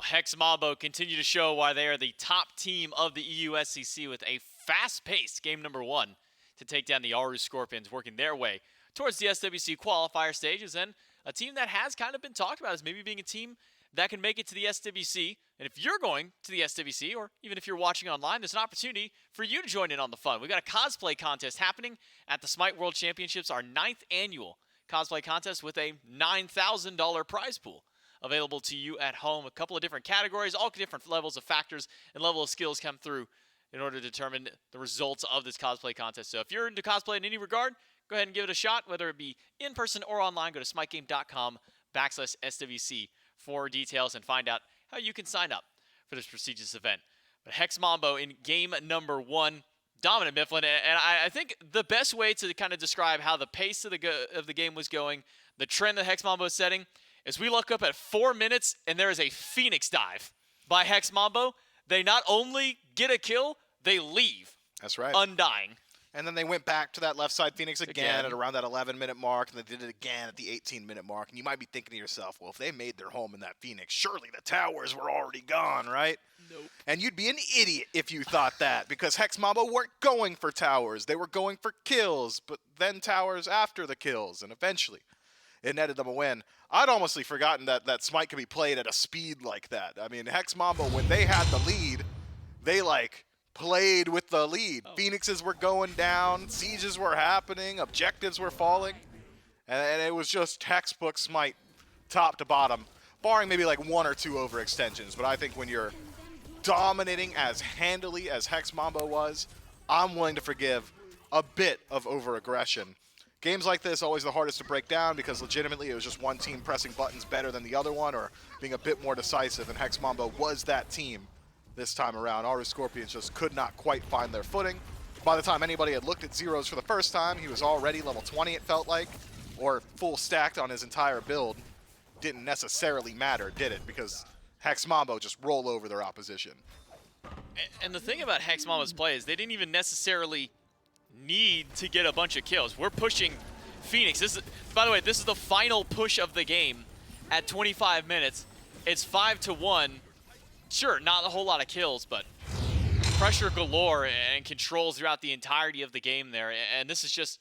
Hex Mambo continue to show why they are the top team of the EU SCC with a fast-paced game number 1 to take down the Aaru Scorpions, working their way towards the SWC qualifier stages, and a team that has kind of been talked about as maybe being a team that can make it to the SWC. And if you're going to the SWC, or even if you're watching online, there's an opportunity for you to join in on the fun. We've got a cosplay contest happening at the Smite World Championships, our 9th annual cosplay contest with a $9,000 prize pool available to you at home. A couple of different categories, all different levels of factors and level of skills come through in order to determine the results of this cosplay contest. So if you're into cosplay in any regard, go ahead and give it a shot, whether it be in person or online. Go to smitegame.com/SWC for details and find out how you can sign up for this prestigious event. But Hex Mambo in game number 1, dominant Mifflin, and I think the best way to kind of describe how the pace of the game was going, the trend that Hex Mambo is setting, is we look up at 4 minutes and there is a Phoenix dive by Hex Mambo. They not only get a kill, they leave.
That's right.
Undying.
And then they went back to that left side Phoenix again at around that 11-minute mark, and they did it again at the 18-minute mark. And you might be thinking to yourself, well, if they made their home in that Phoenix, surely the towers were already gone, right?
Nope.
And you'd be an idiot if you thought that, because Hex Mambo weren't going for towers. They were going for kills, but then towers after the kills, and eventually it netted them a win. I'd almost forgotten that Smite could be played at a speed like that. I mean, Hex Mambo, when they had the lead, they, played with the lead. Phoenixes were going down, sieges were happening, objectives were falling, and it was just textbook Smite top to bottom, barring maybe 1 or 2 overextensions. But I think when you're dominating as handily as Hex Mambo was, I'm willing to forgive a bit of over-aggression. Games like this always the hardest to break down because legitimately it was just one team pressing buttons better than the other one or being a bit more decisive, and Hex Mambo was that team this time around. Aaru Scorpions just could not quite find their footing. By the time anybody had looked at Zyrhoes for the first time, he was already level 20, it felt like, or full stacked on his entire build. Didn't necessarily matter, did it? Because Hex Mambo just roll over their opposition.
And the thing about Hex Mambo's play is they didn't even necessarily need to get a bunch of kills. We're pushing Phoenix. By the way, this is the final push of the game at 25 minutes. It's 5-1. Sure, not a whole lot of kills, but pressure galore and controls throughout the entirety of the game there. And this is just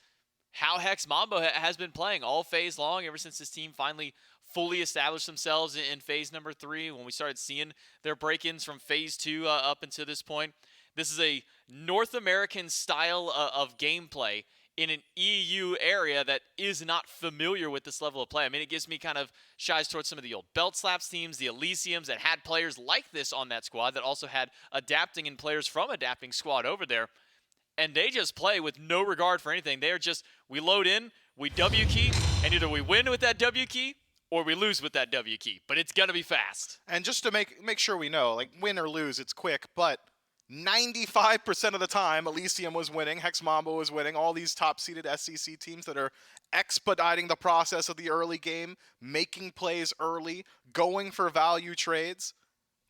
how Hex Mambo has been playing all phase long ever since this team finally fully established themselves in phase number 3, when we started seeing their break-ins from phase 2 up until this point. This is a North American style of gameplay in an EU area that is not familiar with this level of play. I mean, it gives me kind of shies towards some of the old Belt Slaps teams, the Elysiums that had players like this on that squad that also had adapting and players from adapting squad over there. And they just play with no regard for anything. They are just, we load in, we W key, and either we win with that W key or we lose with that W key. But it's gonna be fast.
And just to make sure we know, win or lose, it's quick, but 95% of the time, Elysium was winning, Hex Mambo was winning, all these top-seeded SCC teams that are expediting the process of the early game, making plays early, going for value trades,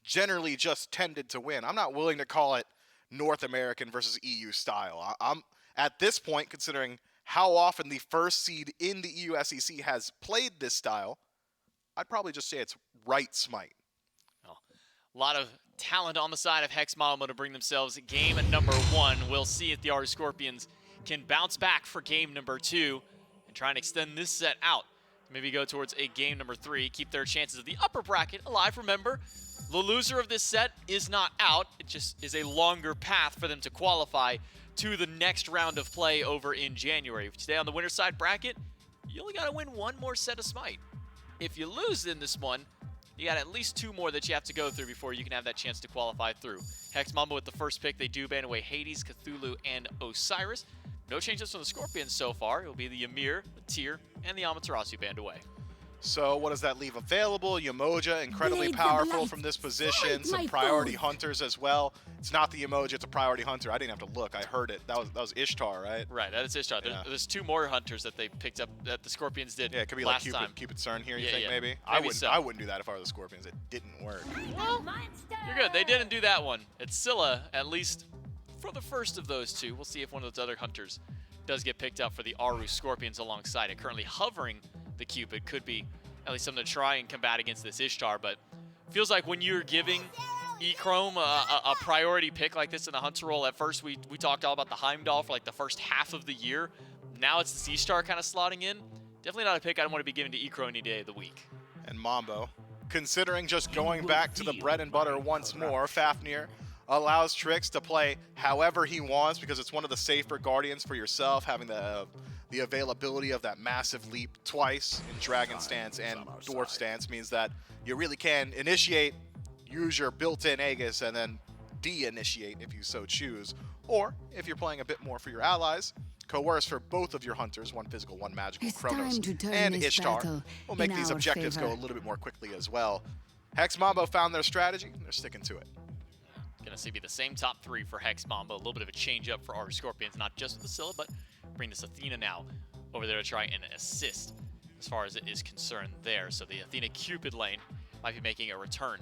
generally just tended to win. I'm not willing to call it North American versus EU style. I'm, at this point, considering how often the first seed in the EU SCC has played this style, I'd probably just say it's right Smite.
Oh, a lot of talent on the side of Hex Mambo to bring themselves game number 1. We'll see if the Aaru Scorpions can bounce back for game number 2 and try and extend this set out. Maybe go towards a game number 3, keep their chances of the upper bracket alive. Remember, the loser of this set is not out. It just is a longer path for them to qualify to the next round of play over in January. If you stay on the winner side bracket, you only got to win 1 more set of Smite. If you lose in this one, you got at least 2 more that you have to go through before you can have that chance to qualify through. Hex Mambo with the first pick. They do ban away Hades, Cthulhu, and Osiris. No changes from the Scorpions so far. It'll be the Ymir, the Tyr, and the Amaterasu banned away.
So what does that leave available? Yamoja, incredibly powerful from this position. Some priority hunters as well. It's not the Yamoja, it's a priority hunter. I didn't have to look, I heard it. That was Ishtar, right?
Right, that is Ishtar.
Yeah.
There's 2 more hunters that they picked up that the Scorpions did.
Yeah, it could be
last
like
time.
Cupid Cern here, you
Yeah,
think
yeah.
maybe?
Maybe
I wouldn't do that if I were the Scorpions. It didn't work.
Well, you're good. They didn't do that one. It's Scylla, at least for the first of those 2. We'll see if one of those other hunters does get picked up for the Aaru Scorpions alongside it. Currently hovering the Cupid. Could be at least something to try and combat against this Ishtar, but feels like when you're giving Echrome a priority pick like this in the Hunter role, at first we talked all about the Heimdall for like the first half of the year. Now it's the Ishtar kind of slotting in. Definitely not a pick I don't want to be giving to Echrome any day of the week.
And Mambo, considering just going back to the bread and butter once more, Fafnir allows Trix to play however he wants because it's one of the safer Guardians for yourself, having the availability of that massive leap twice in Dragon stance and Dwarf stance means that you really can initiate, use your built-in Aegis, and then de-initiate if you so choose. Or, if you're playing a bit more for your allies, coerce for both of your hunters, one physical, one magical, Chronos and Ishtar, will make these objectives go a little bit more quickly as well. Hex Mambo found their strategy, they're sticking to it.
Gonna see be the same top 3 for Hex Mambo. A little bit of a change up for Aaru Scorpions, not just with the Scylla, but bring this Athena now over there to try and assist as far as it is concerned there. So the Athena Cupid lane might be making a return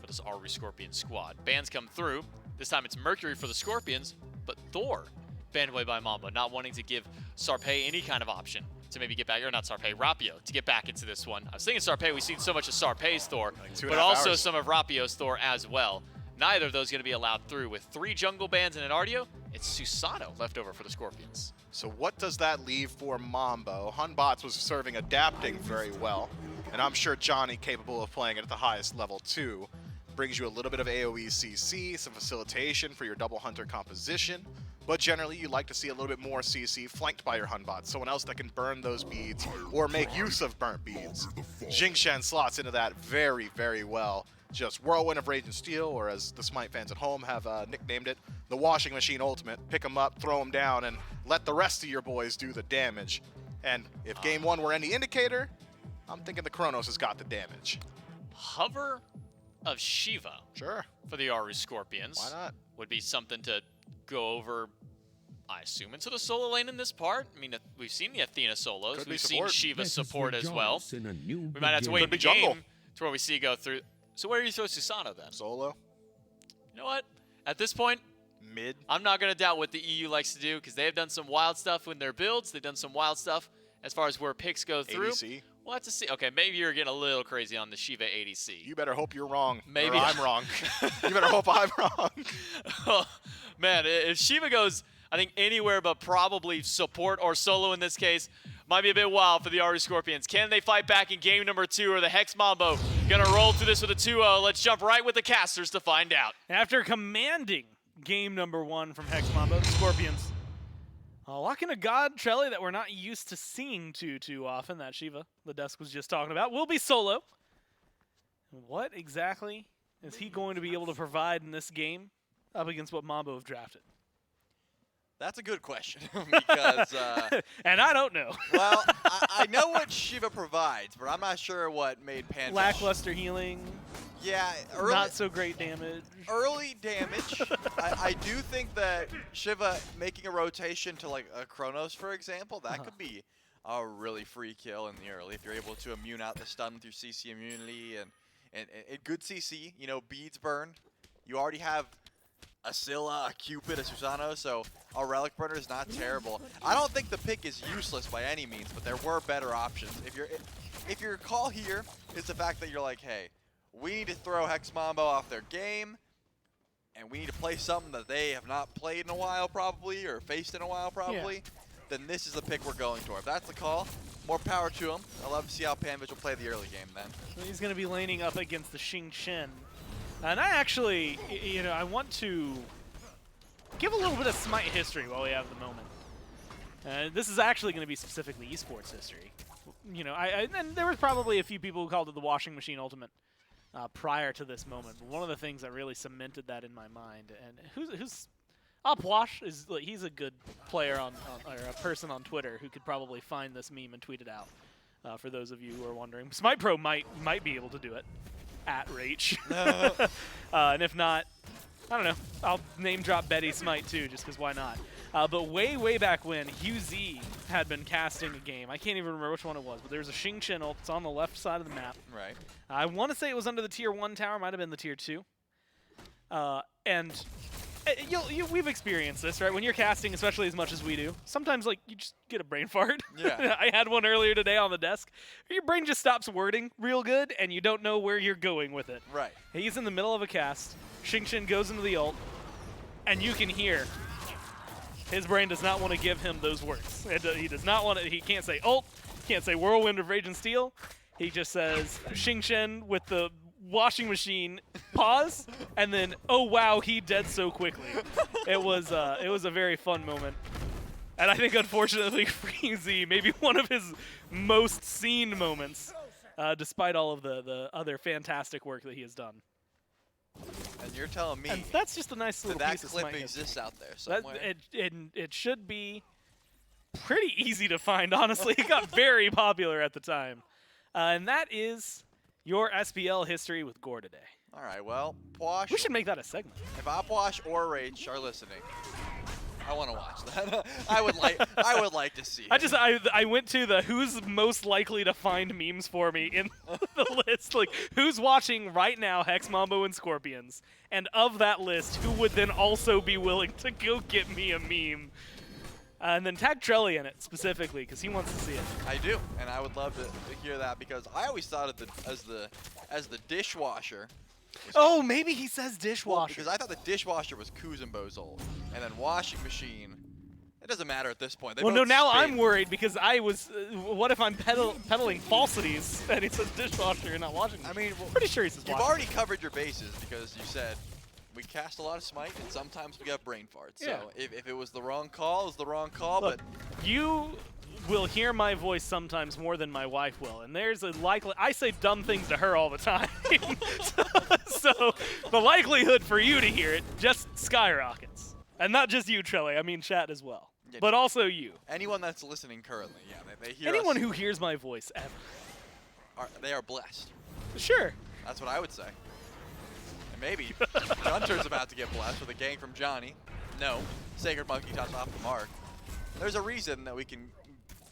for this Aaru Scorpion squad. Bans come through. This time it's Mercury for the Scorpions, but Thor banned away by Mambo, not wanting to give Sarpei any kind of option to maybe get back, or not Sarpei, Rapio, to get back into this one. I was thinking Sarpei, we've seen so much of Sarpei's Thor, but also some of Rapio's Thor as well. Neither of those going to be allowed through. With 3 jungle bans and an Artio, it's Susano left over for the Scorpions.
So what does that leave for Mambo? Hunbots was serving adapting very well, and I'm sure Dzoni, capable of playing it at the highest level too, brings you a little bit of AoE CC, some facilitation for your double hunter composition, but generally you like to see a little bit more CC flanked by your Hunbots, someone else that can burn those beads or make use of burnt beads. Xing slots into that very, very well. Just Whirlwind of Rage and Steel, or as the Smite fans at home have nicknamed it, the Washing Machine Ultimate. Pick them up, throw them down, and let the rest of your boys do the damage. And if Game 1 were any indicator, I'm thinking the Chronos has got the damage.
Hover of Shiva
Sure.
for the Aaru Scorpions.
Why not?
Would be something to go over, I assume, into the solo lane in this part. I mean, we've seen the Athena solos.
Could be
We've seen
support.
Shiva support as well. We
We
might have to wait
Could be
in
jungle.
game to where we see go through. So where do you throw Susano then?
Solo.
You know what? At this point,
Mid.
I'm not going to doubt what the EU likes to do because they have done some wild stuff in their builds. They've done some wild stuff as far as where picks go through.
ADC.
We'll have to see. Okay, maybe you're getting a little crazy on the Shiva ADC.
You better hope you're wrong.
Maybe
or I'm wrong. You better hope I'm wrong.
Oh, man, if Shiva goes, I think, anywhere but probably support or solo in this case, might be a bit wild for the Aaru Scorpions. Can they fight back in game number 2, or the Hex Mambo gonna roll through this with a 2-0? Let's jump right with the casters to find out.
After commanding game number 1 from Hex Mambo, the Scorpions locking a god Trelly that we're not used to seeing too often, that Shiva the desk was just talking about, will be solo. What exactly is he going to be able to provide in this game up against what Mambo have drafted?
That's a good question because,
and I don't know.
well, I know what Shiva provides, but I'm not sure what made Panvich.
Lackluster healing,
Yeah,
not so great damage.
early damage. I do think that Shiva making a rotation to like a Chronos, for example, that could be a really free kill in the early if you're able to immune out the stun with your CC immunity and good CC. You know, beads burn. You already have a Scylla, a Cupid, a Susano, so a Relic Burner is not terrible. I don't think the pick is useless by any means, but there were better options. If your call here is the fact that you're like, hey, we need to throw Hex Mambo off their game, and we need to play something that they have not played in a while probably, or faced in a while probably, then this is the pick we're going toward. If that's the call, more power to him. I'd love to see how Panvich will play the early game then.
So he's going to be laning up against the Xing. And I actually, you know, I want to give a little bit of Smite history while we have the moment. This is actually going to be specifically esports history. You know, and there was probably a few people who called it the Washing Machine Ultimate prior to this moment. But one of the things that really cemented that in my mind, and who's Upwash is, like, he's a good player or a person on Twitter who could probably find this meme and tweet it out. For those of you who are wondering, Smite Pro might be able to do it. At Rach. And if not, I don't know. I'll name drop Betty Smite too, just because why not? But way back when, Hugh Z had been casting a game. I can't even remember which one it was, but there's a Xing ult. It's on the left side of the map.
Right.
I want to say it was under the tier 1 tower, might have been the tier 2. And we've experienced this, right? When you're casting, especially as much as we do, sometimes like you just get a brain fart.
Yeah.
I had one earlier today on the desk. Your brain just stops wording real good, and you don't know where you're going with it.
Right.
He's in the middle of a cast. Xing goes into the ult, and you can hear his brain does not want to give him those words. He does not want to. He can't say ult. Can't say Whirlwind of Rage and Steel. He just says Xing with the washing machine pause, and then oh wow, he dead so quickly. It was a very fun moment, and I think unfortunately for Z, maybe one of his most seen moments, despite all of the other fantastic work that he has done.
And you're telling me
And that's just a nice little
that
piece of
clip
Smite
exists
history.
out there somewhere.
It should be pretty easy to find, honestly. It got very popular at the time. And that is your SPL history with Gore today.
All right, well, Pwash.
We should make that a segment.
If Pwash or Rage are listening, I want to watch that. I would like to see it.
I went to the who's most likely to find memes for me in the list. Like, who's watching right now Hex Mambo and Scorpions? And of that list, who would then also be willing to go get me a meme? And then tag Trelly in it specifically, because he wants to see it.
I do, and I would love to hear that, because I always thought of as the dishwasher.
Oh, maybe he says
Well,
dishwasher.
because I thought the dishwasher was Kuzumbo's old, and then washing machine. It doesn't matter at this point. They
Well, no,
both
now
spin.
I'm worried because I was. What if I'm peddling falsities and he says dishwasher and not washing machine?
I mean, well,
pretty sure he says
you've
washing.
already covered your bases, because you said we cast a lot of Smite, and sometimes we got brain farts.
Yeah.
So if it was the wrong call, it was the wrong call.
Look,
but
you will hear my voice sometimes more than my wife will, and there's a likely. I say dumb things to her all the time, so the likelihood for you to hear it just skyrockets, and not just you, Trelly. I mean, chat as well,
Yeah,
but also you.
anyone that's listening currently, yeah, they hear
Anyone
us,
who hears my voice ever.
they are blessed.
Sure.
That's what I would say. And maybe Gunter's about to get blessed with a gang from Johnny. No, Sacred Monkey touched off the mark. There's a reason that we can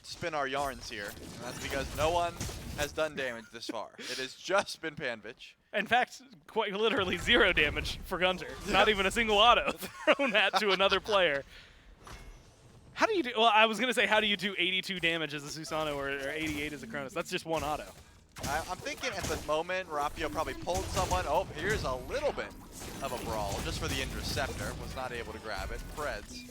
spin our yarns here, and that's because no one has done damage this far. It has just been Panvich.
In fact, quite literally 0 damage for Gunter. Not even a single auto thrown at to another player. How do you do? Well, I was gonna say, how do you do 82 damage as a Susano or 88 as a Chronos? That's just one auto.
I'm thinking at the moment, Rapio probably pulled someone. Oh, here's a little bit of a brawl just for the Interceptor. Was not able to grab it. Predss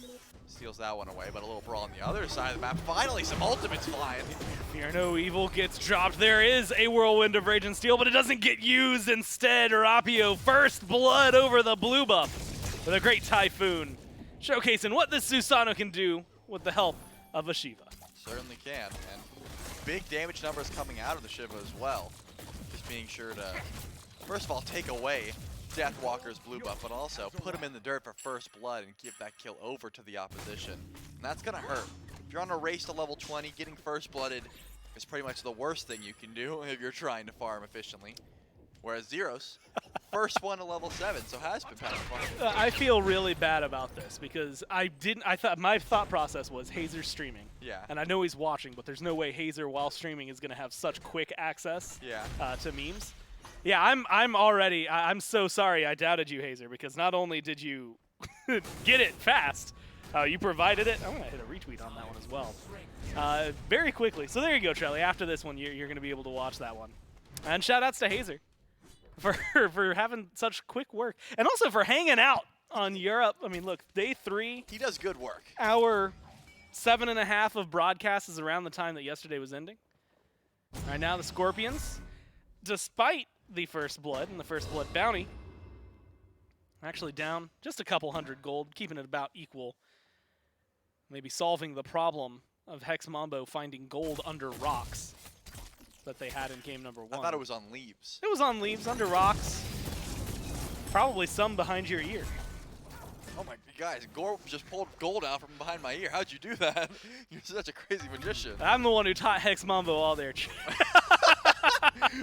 steals that one away, but a little brawl on the other side of the map. Finally, some ultimates flying.
Fear no evil gets dropped. There is a Whirlwind of Rage and Steel, but it doesn't get used. Instead, Rapio first blood over the blue buff with a great Typhoon, showcasing what this Susano can do with the help of a Shiva.
Certainly can, and big damage numbers coming out of the Shiva as well. Just being sure to, first of all, take away Deathwalker's blue buff, but also put him in the dirt for first blood and give that kill over to the opposition. And that's going to hurt. If you're on a race to level 20, getting first blooded is pretty much the worst thing you can do if you're trying to farm efficiently. Whereas Zyrhoes, first one to level 7, so has been kind of fun.
I feel really bad about this because I thought my thought process was Hazer's streaming.
Yeah.
And I know he's watching, but there's no way Hazer while streaming is going to have such quick access to memes. Yeah, I'm so sorry I doubted you, Hazer, because not only did you get it fast, you provided it. I'm going to hit a retweet on that one as well. Very quickly. So there you go, Trelly. After this one, you're going to be able to watch that one. And shout outs to Hazer for having such quick work. And also for hanging out on Europe. I mean, look, day 3.
He does good work.
Hour 7.5 of broadcast is around the time that yesterday was ending. Right now, the Scorpions, despite the first blood and the first blood bounty, actually down just a couple hundred gold, keeping it about equal. Maybe solving the problem of Hex Mambo finding gold under rocks that they had in game number 1.
I thought it was on leaves.
It was on leaves, under rocks. Probably some behind your ear.
Oh my, guys, Gore just pulled gold out from behind my ear. How'd you do that? You're such a crazy magician.
I'm the one who taught Hex Mambo all their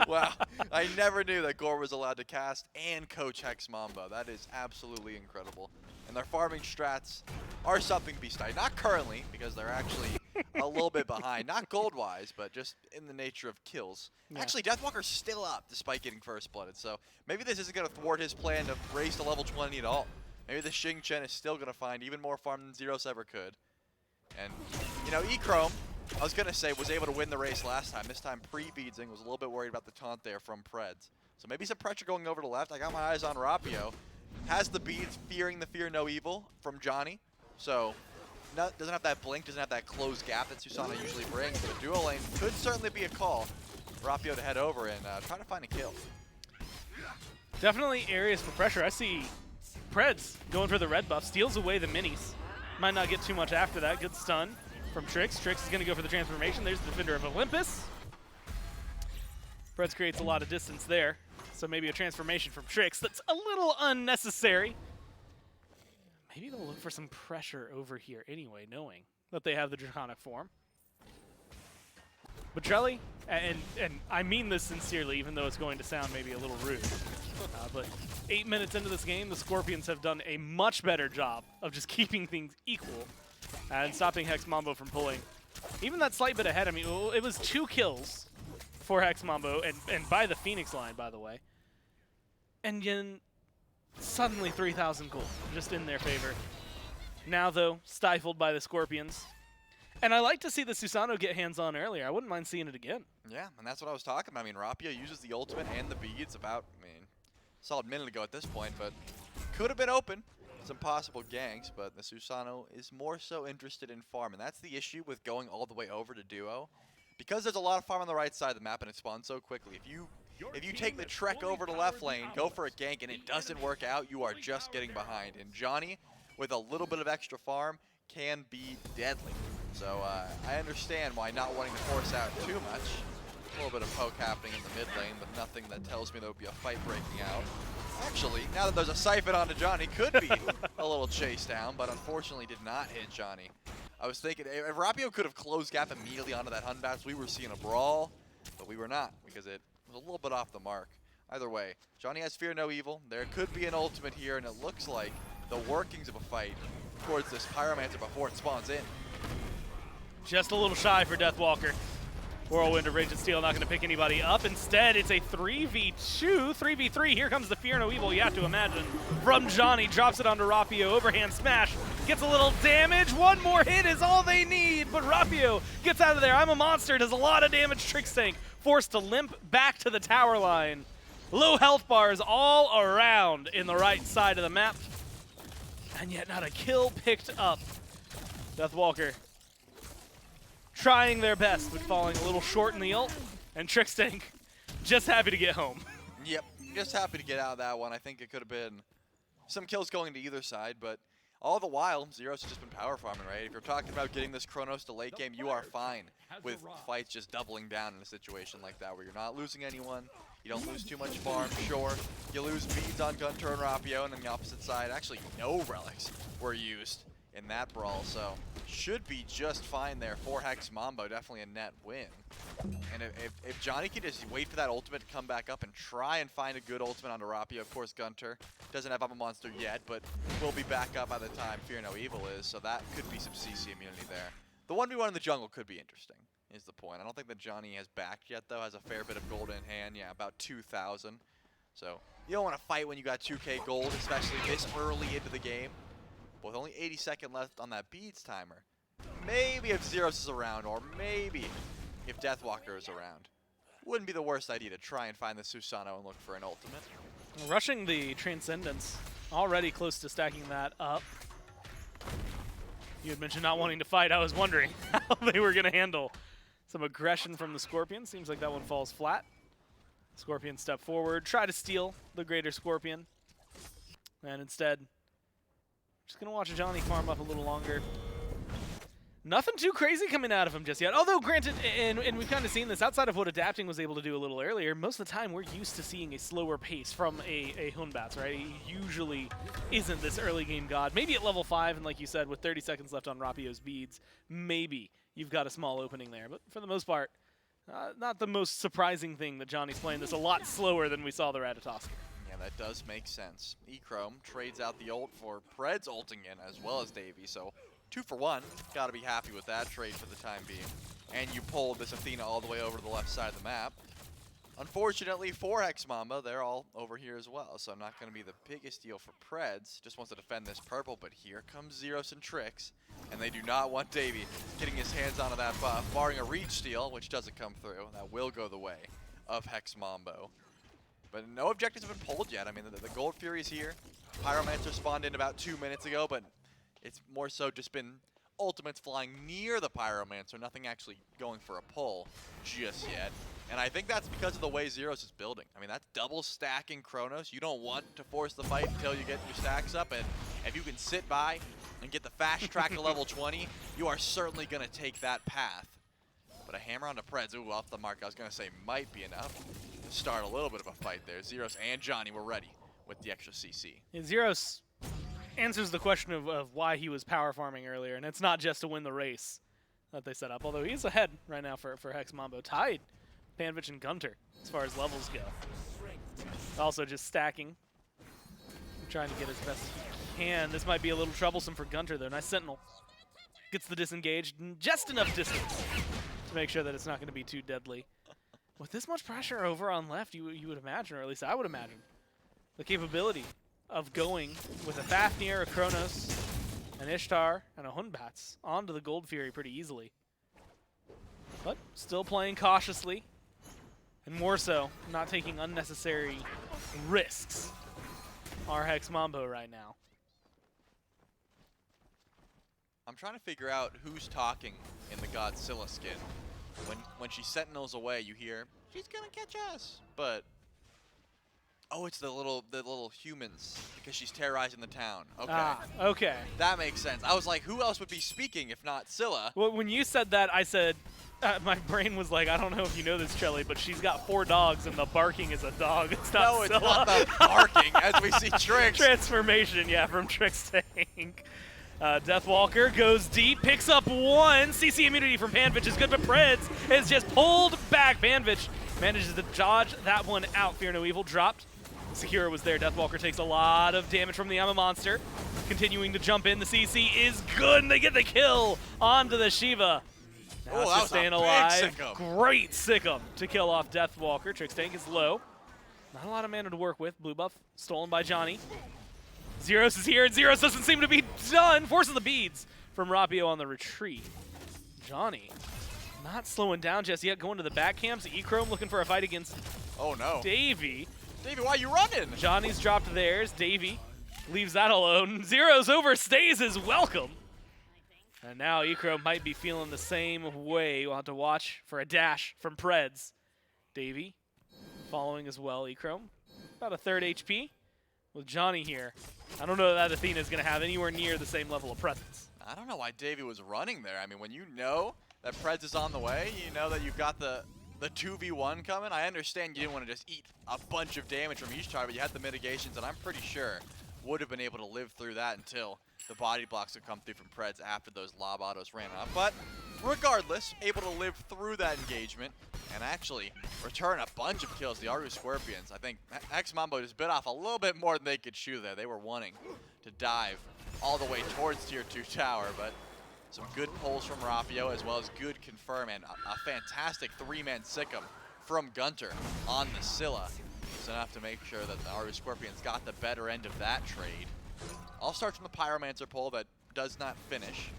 Wow, I never knew that Gore was allowed to cast and coach Hex Mambo. That is absolutely incredible. And their farming strats are something to be studied. Not currently, because they're actually a little bit behind. Not gold-wise, but just in the nature of kills.
Yeah.
Actually, Deathwalker's still up, despite getting first blooded. So maybe this isn't going to thwart his plan to raise to level 20 at all. Maybe the Xing Chen is still going to find even more farm than Zyrhoes ever could. And, you know, Echrome, I was going to say, was able to win the race last time. This time, pre-Beadsing was a little bit worried about the taunt there from Predss. So maybe some pressure going over to the left. I got my eyes on Rapio. Has the beads, fearing the fear no evil from Dzoni. So, doesn't have that blink, doesn't have that closed gap that Susano usually brings. But a dual lane could certainly be a call for Rapio to head over and try to find a kill.
Definitely areas for pressure. I see Predss going for the red buff, steals away the minis. Might not get too much after that. Good stun from Trix. Trix is going to go for the transformation. There's the Defender of Olympus. Predss creates a lot of distance there. So maybe a transformation from Trix that's a little unnecessary. Maybe they'll look for some pressure over here anyway, knowing that they have the Draconic form. But Trelly, and I mean this sincerely, even though it's going to sound maybe a little rude, but 8 minutes into this game, the Scorpions have done a much better job of just keeping things equal and stopping Hex Mambo from pulling. Even that slight bit ahead, I mean, it was 2 kills for Hex Mambo, and by the Phoenix line, by the way. And then suddenly 3,000 gold, just in their favor. Now, though, stifled by the Scorpions. And I like to see the Susano get hands-on earlier. I wouldn't mind seeing it again.
Yeah, and that's what I was talking about. I mean, Rapio uses the ultimate and the beads about, I mean, a solid minute ago at this point, but could have been open. Some possible ganks, but the Susano is more so interested in farm, and that's the issue with going all the way over to duo. Because there's a lot of farm on the right side of the map and it spawns so quickly. If you take the trek over to left lane, go for a gank, and it doesn't work out, you are just getting behind. And Dzoni, with a little bit of extra farm, can be deadly. So I understand why not wanting to force out too much. A little bit of poke happening in the mid lane, but nothing that tells me there will be a fight breaking out. Actually, now that there's a siphon onto Dzoni, could be a little chase down, but unfortunately did not hit Dzoni. I was thinking, if Rapio could have closed gap immediately onto that Batz, we were seeing a brawl, but we were not, because it was a little bit off the mark. Either way, Dzoni has fear no evil. There could be an ultimate here, and it looks like the workings of a fight towards this Pyromancer before it spawns in.
Just a little shy for Deathwalker. Whirlwind of Rage and Steel not going to pick anybody up. Instead, it's a 3v2, 3v3. Here comes the Fear No Evil, you have to imagine. From Dzoni, drops it onto Rapio. Overhand smash. Gets a little damage. One more hit is all they need. But Rapio gets out of there. I'm a monster. Does a lot of damage. Trixtank forced to limp back to the tower line. Low health bars all around in the right side of the map. And yet not a kill picked up. Deathwalker trying their best, but falling a little short in the ult. And Trixtank just happy to get home.
Yep, just happy to get out of that one. I think it could have been some kills going to either side, but all the while, Zyrhoes has just been power farming, right? If you're talking about getting this Chronos to late game, you are fine with fights just doubling down in a situation like that, where you're not losing anyone, you don't lose too much farm, sure. You lose beads on GunTTeRR and Rapio, and on the opposite side, actually no relics were used in that brawl, so should be just fine there for Hex Mambo. Definitely a net win. And if Dzoni can just wait for that ultimate to come back up and try and find a good ultimate onto Rapio, of course GunTTeRR doesn't have up a monster yet, but will be back up by the time Fear No Evil is, so that could be some CC immunity there. The 1v1 in the jungle could be interesting, is the point. I don't think that Dzoni has backed yet, though. Has a fair bit of gold in hand, yeah, about 2,000. So you don't want to fight when you got 2k gold, especially this early into the game. With only 80 seconds left on that beads timer. Maybe if Zyrhoes is around, or maybe if Deathwalker is around. Wouldn't be the worst idea to try and find the Susano and look for an ultimate.
Rushing the Transcendence, already close to stacking that up. You had mentioned not wanting to fight. I was wondering how they were going to handle some aggression from the Scorpion. Seems like that one falls flat. Scorpion step forward, try to steal the greater Scorpion. And instead, just going to watch Dzoni farm up a little longer. Nothing too crazy coming out of him just yet. Although, granted, and we've kind of seen this, outside of what Adapting was able to do a little earlier, most of the time we're used to seeing a slower pace from a Batz, right? He usually isn't this early game god. Maybe at level 5, and like you said, with 30 seconds left on Rapio's beads, maybe you've got a small opening there. But for the most part, not the most surprising thing that Dzoni's playing this a lot slower than we saw the Ratatoskr.
Yeah, that does make sense. Echrome trades out the ult for Predss ulting in as well as Davy, so 2 for 1. Gotta be happy with that trade for the time being. And you pulled this Athena all the way over to the left side of the map. Unfortunately for Hex Mambo, they're all over here as well, so not going to be the biggest deal for Predss. Just wants to defend this purple, but here comes Zyrhoes and Trix, and they do not want Davey getting his hands onto that buff, barring a reach steal, which doesn't come through. That will go the way of Hex Mambo. But no objectives have been pulled yet. I mean, the Gold Fury's here. Pyromancer spawned in about 2 minutes ago, but it's more so just been ultimates flying near the Pyromancer, nothing actually going for a pull just yet. And I think that's because of the way Zyrhoes is building. I mean, that's double stacking Chronos. You don't want to force the fight until you get your stacks up, and if you can sit by and get the fast track to level 20, you are certainly going to take that path. But a hammer onto Predss, ooh, off the mark, I was going to say might be enough to start a little bit of a fight there. Zyrhoes and Dzoni were ready with the extra CC.
Yeah, Zyrhoes answers the question of why he was power farming earlier, and it's not just to win the race that they set up, although he's ahead right now for Hex Mambo. Tied Panvich and GunTTeRR as far as levels go. Also just stacking, trying to get as best he can. This might be a little troublesome for GunTTeRR though. Nice Sentinel. Gets the disengaged just enough distance to make sure that it's not going to be too deadly. With this much pressure over on left, you would imagine, or at least I would imagine, the capability of going with a Fafnir, a Chronos, an Ishtar, and a Batz onto the Gold Fury pretty easily. But still playing cautiously, and more so, not taking unnecessary risks. Our Hex Mambo right now.
I'm trying to figure out who's talking in the God Scylla skin. When she sentinels away, you hear, she's gonna catch us. But oh, it's the little humans because she's terrorizing the town. Okay.
Ah, okay.
That makes sense. I was like, who else would be speaking if not Scylla?
Well, when you said that, I said, my brain was like, I don't know if you know this, Chelly, but she's got 4 dogs, and the barking is a dog. It's not
No, it's
Scylla.
not the barking, as we see Trix.
Transformation, yeah, from Trixtank. Deathwalker goes deep, picks up 1. CC immunity from Panvich is good, but Predss is just pulled back. Panvich manages to dodge that one out. Fear no evil dropped. Secura was there. Deathwalker takes a lot of damage from the Amma Monster. Continuing to jump in. The CC is good, and they get the kill onto the Shiva. Now it's just staying alive. Great Sikkim to kill off Deathwalker. Trixtank is low. Not a lot of mana to work with. Blue buff stolen by Dzoni. Zyrhoes is here, and Zyrhoes doesn't seem to be done. Forcing the beads from Rapio on the retreat. Dzoni not slowing down just yet. Going to the back camps. Echrome looking for a fight against Davey.
Davey, why are you running?
Johnny's dropped theirs. Davey leaves that alone. Zyrhoes overstays his welcome. And now Echrome might be feeling the same way. We'll have to watch for a dash from Predss. Davey following as well. Echrome about a 3rd HP with Dzoni here. I don't know that Athena is going to have anywhere near the same level of presence.
I don't know why Davey was running there. I mean, when you know that Predss is on the way, you know that you've got the 2v1 coming. I understand you didn't want to just eat a bunch of damage from Ishtar, but you had the mitigations, and I'm pretty sure would have been able to live through that until the body blocks would come through from Predss after those lob autos ran off. But regardless, able to live through that engagement and actually return a bunch of kills. The Aaru Scorpions, I think Hex Mambo just bit off a little bit more than they could chew there. They were wanting to dive all the way towards Tier 2 tower, but some good pulls from Rapio as well as good confirm and a fantastic 3-man Sikkim from GunTTeRR on the Scylla. It's enough to make sure that the Aaru Scorpions got the better end of that trade. I'll start from the Pyromancer pull that does not finish.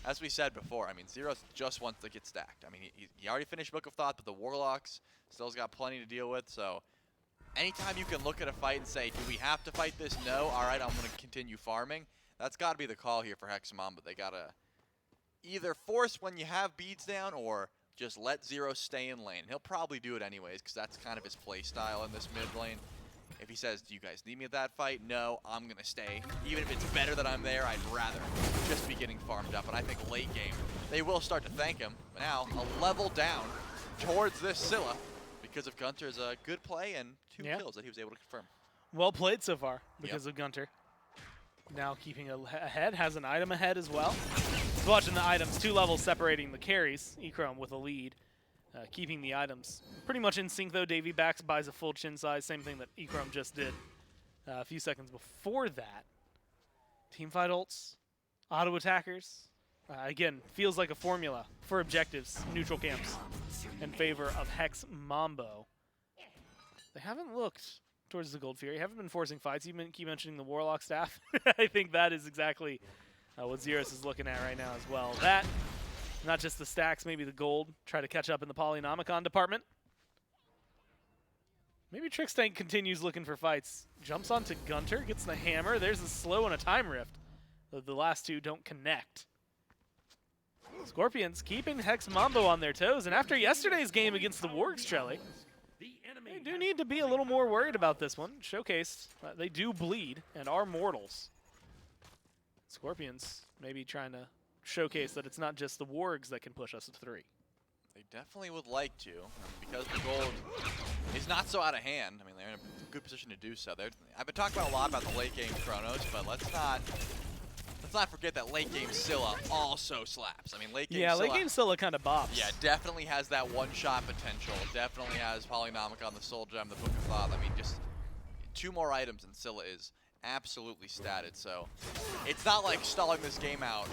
As we said before, I mean, Zyrhoes just wants to get stacked. I mean, he already finished Book of Thought, but the Warlocks still's got plenty to deal with, so anytime you can look at a fight and say, do we have to fight this? No. All right, I'm going to continue farming. That's got to be the call here for Hex Mambo. They got to either force when you have beads down or just let Zyrhoes stay in lane. He'll probably do it anyways because that's kind of his play style in this mid lane. If he says, do you guys need me at that fight? No, I'm going to stay. Even if it's better that I'm there, I'd rather just be getting farmed up. And I think late game, they will start to thank him. But now, a level down towards this Scylla because of GunTTRR's good play and 2 kills that he was able to confirm.
Well played so far because of GunTTRR. Now keeping ahead, has an item ahead as well. Just watching the items, 2 levels separating the carries. Echrome with a lead. Keeping the items pretty much in sync though. Davey backs, buys a full chin size, same thing that Echrome just did a few seconds before that. Teamfight ults, auto attackers. Again, feels like a formula for objectives, neutral camps, in favor of Hex Mambo. they haven't looked towards the Gold Fury. Haven't been forcing fights. You keep mentioning the Warlock staff. I think that is exactly what Zyrhoes is looking at right now as well. That, not just the stacks, maybe the gold. Try to catch up in the Polynomicon department. Maybe Trixtank continues looking for fights. Jumps onto GunTTERR, gets the hammer. There's a slow and a time rift. The last two don't connect. Scorpions keeping Hex Mambo on their toes. And after yesterday's game against the Wargs, Trelly, they do need to be a little more worried about this one. Showcased they do bleed and are mortals. Scorpions maybe trying to showcase that it's not just the Wargs that can push us to 3.
They definitely would like to, because the gold is not so out of hand. I mean, they're in a good position to do so. I've been talking about a lot about the late game Chronos, but let's not forget that late game Scylla also slaps. I mean, late game
Scylla kind of bops.
Yeah, definitely has that one-shot potential. Definitely has Polynomicon, the Soul Gem, the Book of Thoth. I mean, just 2 more items and Scylla is absolutely statted. So it's not like stalling this game out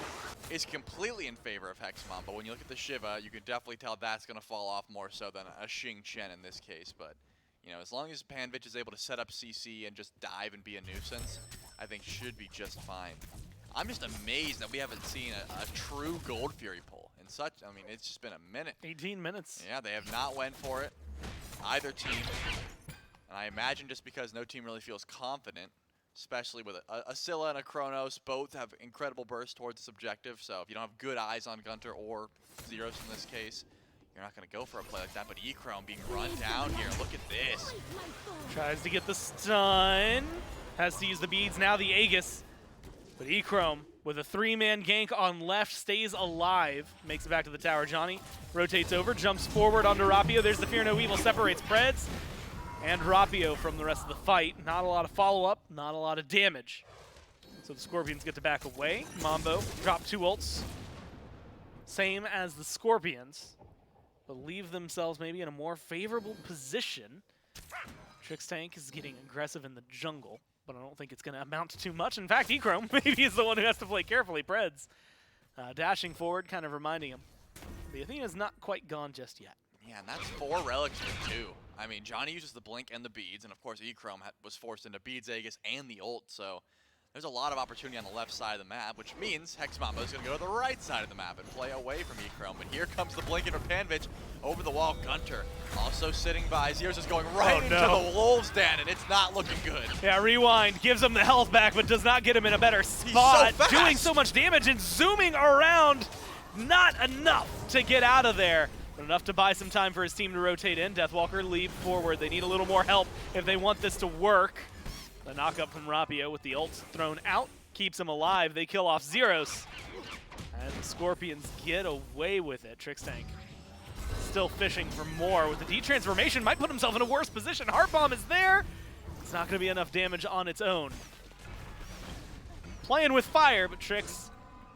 is completely in favor of Hex Mambo. But when you look at the Shiva, you can definitely tell that's going to fall off more so than a Xing Chen in this case. But you know, as long as Panvich is able to set up CC and just dive and be a nuisance, I think should be just fine. I'm just amazed that we haven't seen a true Gold Fury pull in such, I mean, it's just been a minute.
18 minutes.
Yeah, they have not went for it, either team. And I imagine just because no team really feels confident, especially with a Scylla and a Chronos, both have incredible bursts towards this objective. So if you don't have good eyes on GunTTERR or Zyrhoes in this case, you're not going to go for a play like that. But Echrome being run down here, look at this.
Tries to get the stun. Has to use the beads, now the Aegis. But Echrome, with a 3-man gank on left, stays alive. Makes it back to the tower. Dzoni rotates over, jumps forward onto Rapio. There's the Fear No Evil, separates Predss and Rapio from the rest of the fight. Not a lot of follow-up, not a lot of damage. So the Scorpions get to back away. Mambo drop 2 ults. Same as the Scorpions, but leave themselves maybe in a more favorable position. Trixtank is getting aggressive in the jungle, but I don't think it's going to amount to too much. In fact, Echrome maybe is the one who has to play carefully. Predss dashing forward, kind of reminding him. The Athena's not quite gone just yet.
Yeah, and that's 4 relics for 2. I mean, Dzoni uses the blink and the beads, and of course Echrome was forced into beads, Aegis, and the ult, so there's a lot of opportunity on the left side of the map, which means Hex Mambo is going to go to the right side of the map and play away from Echrome. But here comes the blinking from Panvich over the wall. GunTTERR also sitting by. Zyrhoes is going right into the Wolves Den, and it's not looking good.
Yeah, rewind gives him the health back, but does not get him in a better spot.
He's so fast.
Doing so much damage and zooming around. Not enough to get out of there, but enough to buy some time for his team to rotate in. Deathwalker leap forward. They need a little more help if they want this to work. The knockup from Rapio with the ult thrown out keeps him alive. They kill off Zyrhoes. And the Scorpions get away with it. Trixtank still fishing for more with the D-transformation. Might put himself in a worse position. Heart Bomb is there. It's not going to be enough damage on its own. Playing with fire, but Trix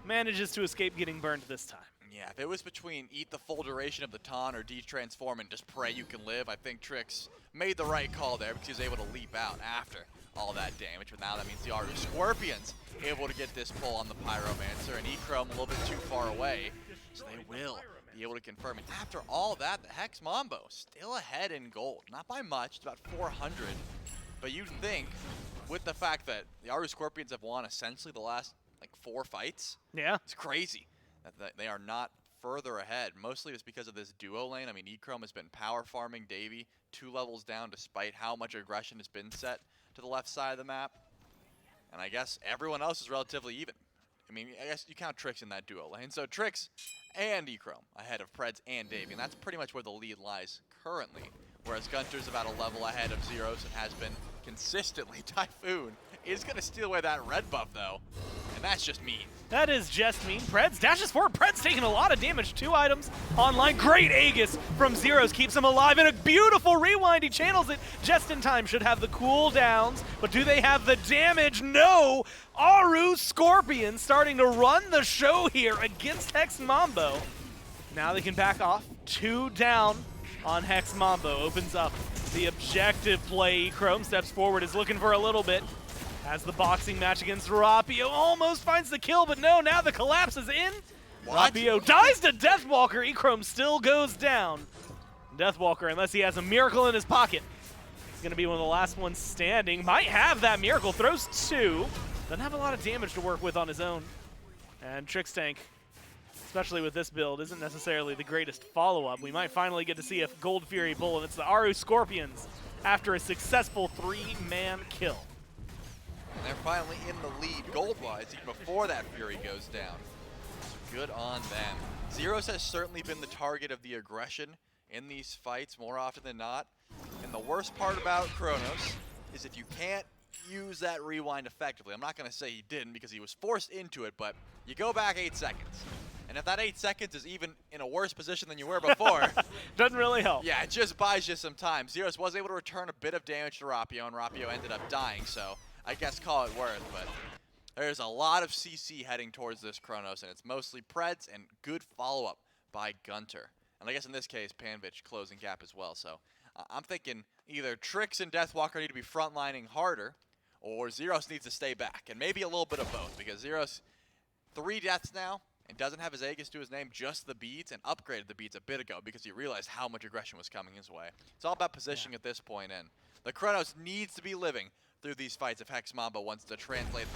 manages to escape getting burned this time.
Yeah, if it was between eat the full duration of the taunt or D-transform and just pray you can live, I think Trix made the right call there because he was able to leap out after all that damage. But now that means the Aaru Scorpions able to get this pull on the Pyromancer, and Echrome a little bit too far away, so they will be able to confirm. And after all that, the Hex Mambo still ahead in gold. Not by much, it's about 400. But you'd think, with the fact that the Aaru Scorpions have won essentially the last, like, 4 fights,
yeah,
it's crazy that they are not further ahead, mostly just because of this duo lane. I mean, Echrome has been power farming Davy 2 levels down despite how much aggression has been set to the left side of the map. And I guess everyone else is relatively even. I mean, I guess you count Trix in that duo lane. So Trix and Echrome ahead of Predss and Davy, and that's pretty much where the lead lies currently. Whereas GunTTERR's about a level ahead of Zyrhoes and has been consistently. Typhoon is going to steal away that red buff, though, and that's just mean.
That is just mean. Predss dashes forward. Predss taking a lot of damage. 2 items online. Great Aegis from Zyrhoes keeps him alive. And a beautiful rewind. He channels it just in time. Should have the cooldowns. But do they have the damage? No. Aaru Scorpions starting to run the show here against Hex Mambo. Now they can back off. 2 down on Hex Mambo. Opens up the objective play. Echrome steps forward. Is looking for a little bit. Has the boxing match against Rapio, almost finds the kill, but no, now the collapse is in.
What?
Rapio dies to Deathwalker. Echrome still goes down. Deathwalker, unless he has a miracle in his pocket, Going to be one of the last ones standing. Might have that miracle. Throws 2. Doesn't have a lot of damage to work with on his own. And Trixtank, especially with this build, isn't necessarily the greatest follow-up. We might finally get to see a Gold Fury Bull, and it's the Aaru Scorpions after a successful 3-man kill.
And they're finally in the lead gold-wise even before that Fury goes down. So good on them. Zyrhoes has certainly been the target of the aggression in these fights more often than not. And the worst part about Chronos is if you can't use that rewind effectively. I'm not going to say he didn't because he was forced into it, but you go back 8 seconds. And if that 8 seconds is even in a worse position than you were before,
doesn't really help.
Yeah, it just buys you some time. Zyrhoes was able to return a bit of damage to Rapio, and Rapio ended up dying, so I guess call it worth, but there's a lot of CC heading towards this Chronos, and it's mostly Predss and good follow-up by GunTTeRR. And I guess in this case, Panvich closing gap as well, so I'm thinking either Trix and Deathwalker need to be frontlining harder, or Zyrhoes needs to stay back, and maybe a little bit of both, because Zyrhoes 3 deaths now, and doesn't have his Aegis to his name, just the beads, and upgraded the beads a bit ago because he realized how much aggression was coming his way. It's all about positioning at this point, and the Chronos needs to be living through these fights if Hex Mambo wants to translate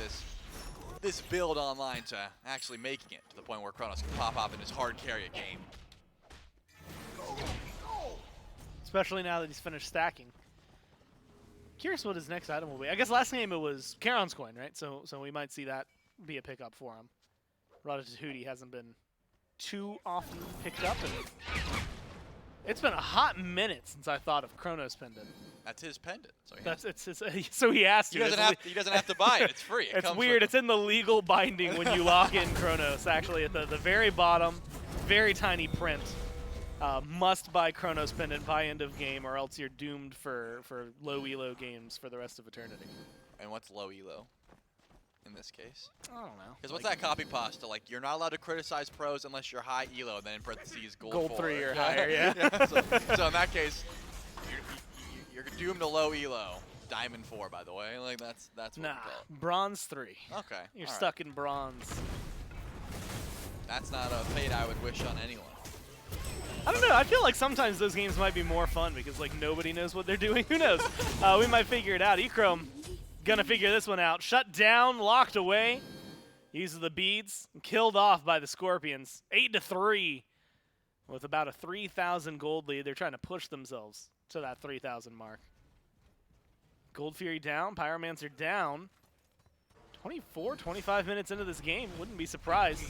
this build online to actually making it to the point where Chronos can pop off and just hard carry a game.
Especially now that he's finished stacking. Curious what his next item will be. I guess last game it was Charon's coin, right? So we might see that be a pickup for him. Ratatoskr hasn't been too often picked up, and it's been a hot minute since I thought of Chronos pendant.
That's his pendant. So
so he asked you.
He doesn't have to buy it. It's free.
It's weird. It's in the legal binding when you lock in Chronos. Actually, at the very bottom, very tiny print. Must buy Chronos pendant by end of game, or else you're doomed for low elo games for the rest of eternity.
And what's low elo in this case?
I don't know.
Because what's that copy pasta? Like, you're not allowed to criticize pros unless you're high elo, and then in parentheses gold
3
4.
or higher, yeah.
So in that case, you're doomed to low elo. Diamond 4, by the way. Like that's what we call it.
Bronze 3.
Okay.
You're stuck in bronze.
That's not a fate I would wish on anyone.
I don't know. I feel like sometimes those games might be more fun because like nobody knows what they're doing. Who knows? We might figure it out. Echrome gonna figure this one out. Shut down, locked away. Uses the beads, killed off by the Scorpions. 8-3 with about a 3,000 gold lead. They're trying to push themselves to that 3,000 mark. Gold Fury down, Pyromancer down. 24, 25 minutes into this game. Wouldn't be surprised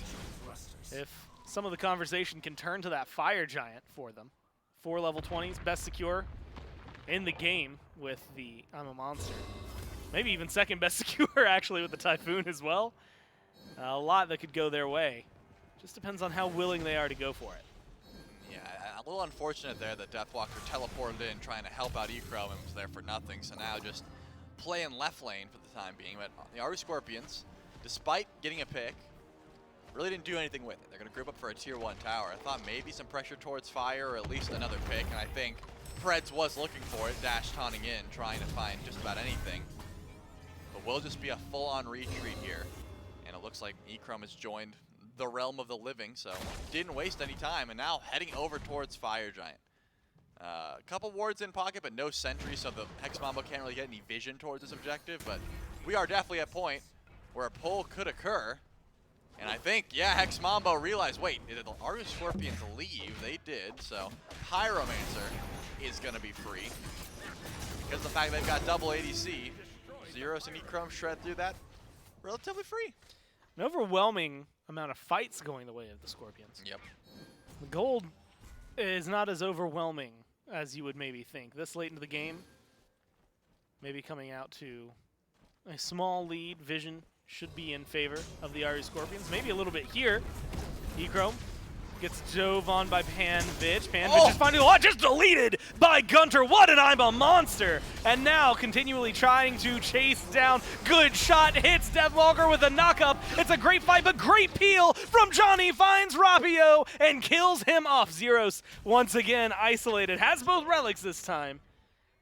if some of the conversation can turn to that Fire Giant for them. 4 level 20s, best secure in the game with the I'm a Monster. Maybe even second best secure actually with the Typhoon as well. A lot that could go their way. Just depends on how willing they are to go for it.
Yeah, a little unfortunate there that Deathwalker teleported in trying to help out Echrome and was there for nothing. So now just playing left lane for the time being. But the Aaru Scorpions, despite getting a pick, really didn't do anything with it. They're going to group up for a tier 1 tower. I thought maybe some pressure towards fire or at least another pick. And I think Predss was looking for it, dash taunting in, trying to find just about anything. But will just be a full-on retreat here. And it looks like Echrome has joined the realm of the living, so didn't waste any time, and now heading over towards Fire Giant. A couple wards in pocket, but no sentry, so the Hex Mambo can't really get any vision towards this objective, but we are definitely at a point where a pull could occur. And I think, yeah, Hex Mambo realized, wait, did the Aaru Scorpions leave? They did, so Pyromancer is going to be free. Because of the fact they've got double ADC, Zyrhoes and Echrome shred through that relatively free.
An overwhelming amount of fights going the way of the Scorpions.
Yep.
The gold is not as overwhelming as you would maybe think. This late into the game, maybe coming out to a small lead. Vision should be in favor of the Aaru Scorpions. Maybe a little bit here. Echrome gets dove on by Panvich. Panvich is finding a lot, just deleted by GunTTeRR. What an I'm a Monster! And now continually trying to chase down. Good shot, hits Deathwalker with a knock-up. It's a great fight, but great peel from Dzoni, finds Rapio and kills him off. Zyrhoes once again isolated, has both relics this time.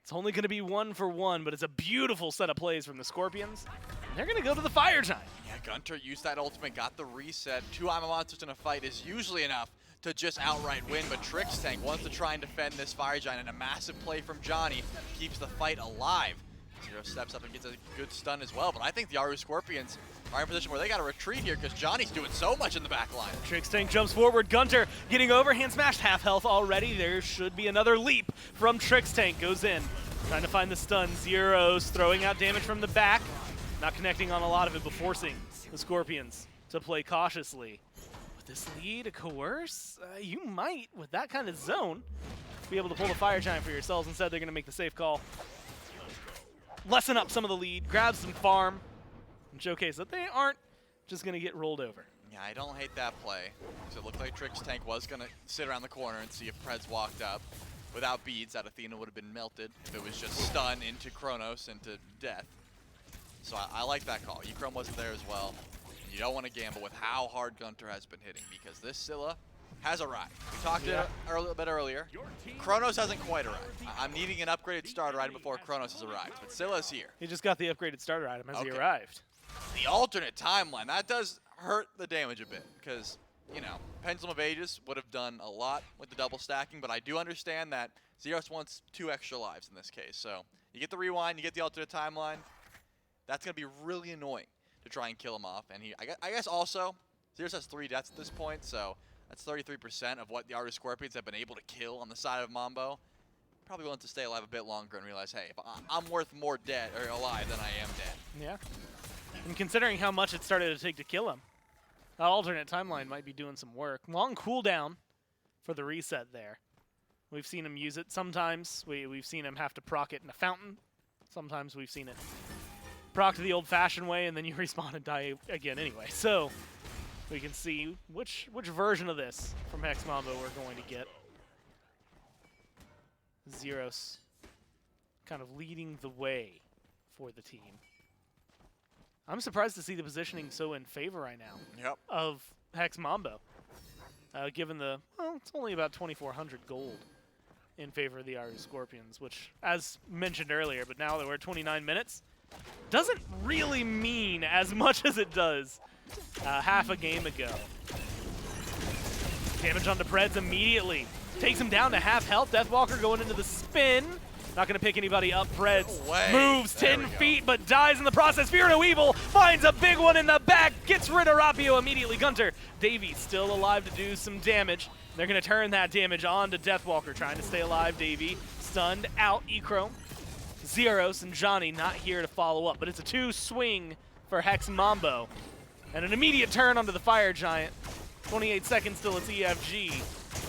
It's only going to be 1 for 1, but it's a beautiful set of plays from the Scorpions. And they're going to go to the Fire Giant.
Yeah, GunTTeRR used that ultimate, got the reset. 2 I'm a Monsters in a fight is usually enough to just outright win, but Trixtank wants to try and defend this Fire Giant, and a massive play from Dzoni keeps the fight alive. Zero steps up and gets a good stun as well, but I think the Aaru Scorpions are in a position where they got to retreat here because Johnny's doing so much in the back line.
Trixtank jumps forward. GunTTeRR getting over. Hand smashed. Half health already. There should be another leap from Trixtank. Goes in. Trying to find the stun. Zyrhoes throwing out damage from the back. Not connecting on a lot of it, but forcing the Scorpions to play cautiously. With this lead, coerce? You might, with that kind of zone, be able to pull the Fire Giant for yourselves. Instead, they're going to make the safe call. Lessen up some of the lead. Grab some farm. And showcase that they aren't just going to get rolled over.
Yeah, I don't hate that play. So it looked like Trixtank was going to sit around the corner and see if Predss walked up. Without beads, that Athena would have been melted if it was just stun into Chronos, into death. So I like that call. Echrome wasn't there as well. You don't want to gamble with how hard GunTTeRR has been hitting because this Scylla has arrived. We talked a little bit earlier. Chronos hasn't quite arrived. I'm needing an upgraded starter item before Chronos has arrived, but Scylla's here.
He just got the upgraded starter item as he arrived.
The alternate timeline, that does hurt the damage a bit because, you know, Pendulum of Ages would have done a lot with the double stacking, but I do understand that Zyrhoes wants 2 extra lives in this case. So you get the rewind, you get the alternate timeline. That's going to be really annoying to try and kill him off. And I guess also, Zyrhoes has 3 deaths at this point, so that's 33% of what the Aaru Scorpions have been able to kill on the side of Mambo. Probably willing to stay alive a bit longer and realize, hey, if I'm worth more dead or alive than I am dead.
Yeah. And considering how much it started to take to kill him, that alternate timeline might be doing some work. Long cooldown for the reset there. We've seen him use it. Sometimes we've seen him have to proc it in a fountain. Sometimes we've seen it proc the old-fashioned way, and then you respawn and die again anyway. So we can see which version of this from Hex Mambo we're going to get. Zyrhoes kind of leading the way for the team. I'm surprised to see the positioning so in favor right now of Hex Mambo, given it's only about 2,400 gold in favor of the Aaru Scorpions, which, as mentioned earlier, but now that we're at 29 minutes, doesn't really mean as much as it does half a game ago. Damage onto Predss immediately. Takes him down to half health. Deathwalker going into the spin. Not going to pick anybody up. Predss moves 10 feet, but dies in the process. Fear No Evil finds a big one in the back. Gets rid of Rapio immediately. Davey still alive to do some damage. They're going to turn that damage on to Deathwalker, trying to stay alive. Davey stunned out. Echrome, Zyrhoes, and Dzoni not here to follow up, but it's a 2 swing for Hex Mambo. And an immediate turn onto the Fire Giant. 28 seconds till it's EFG.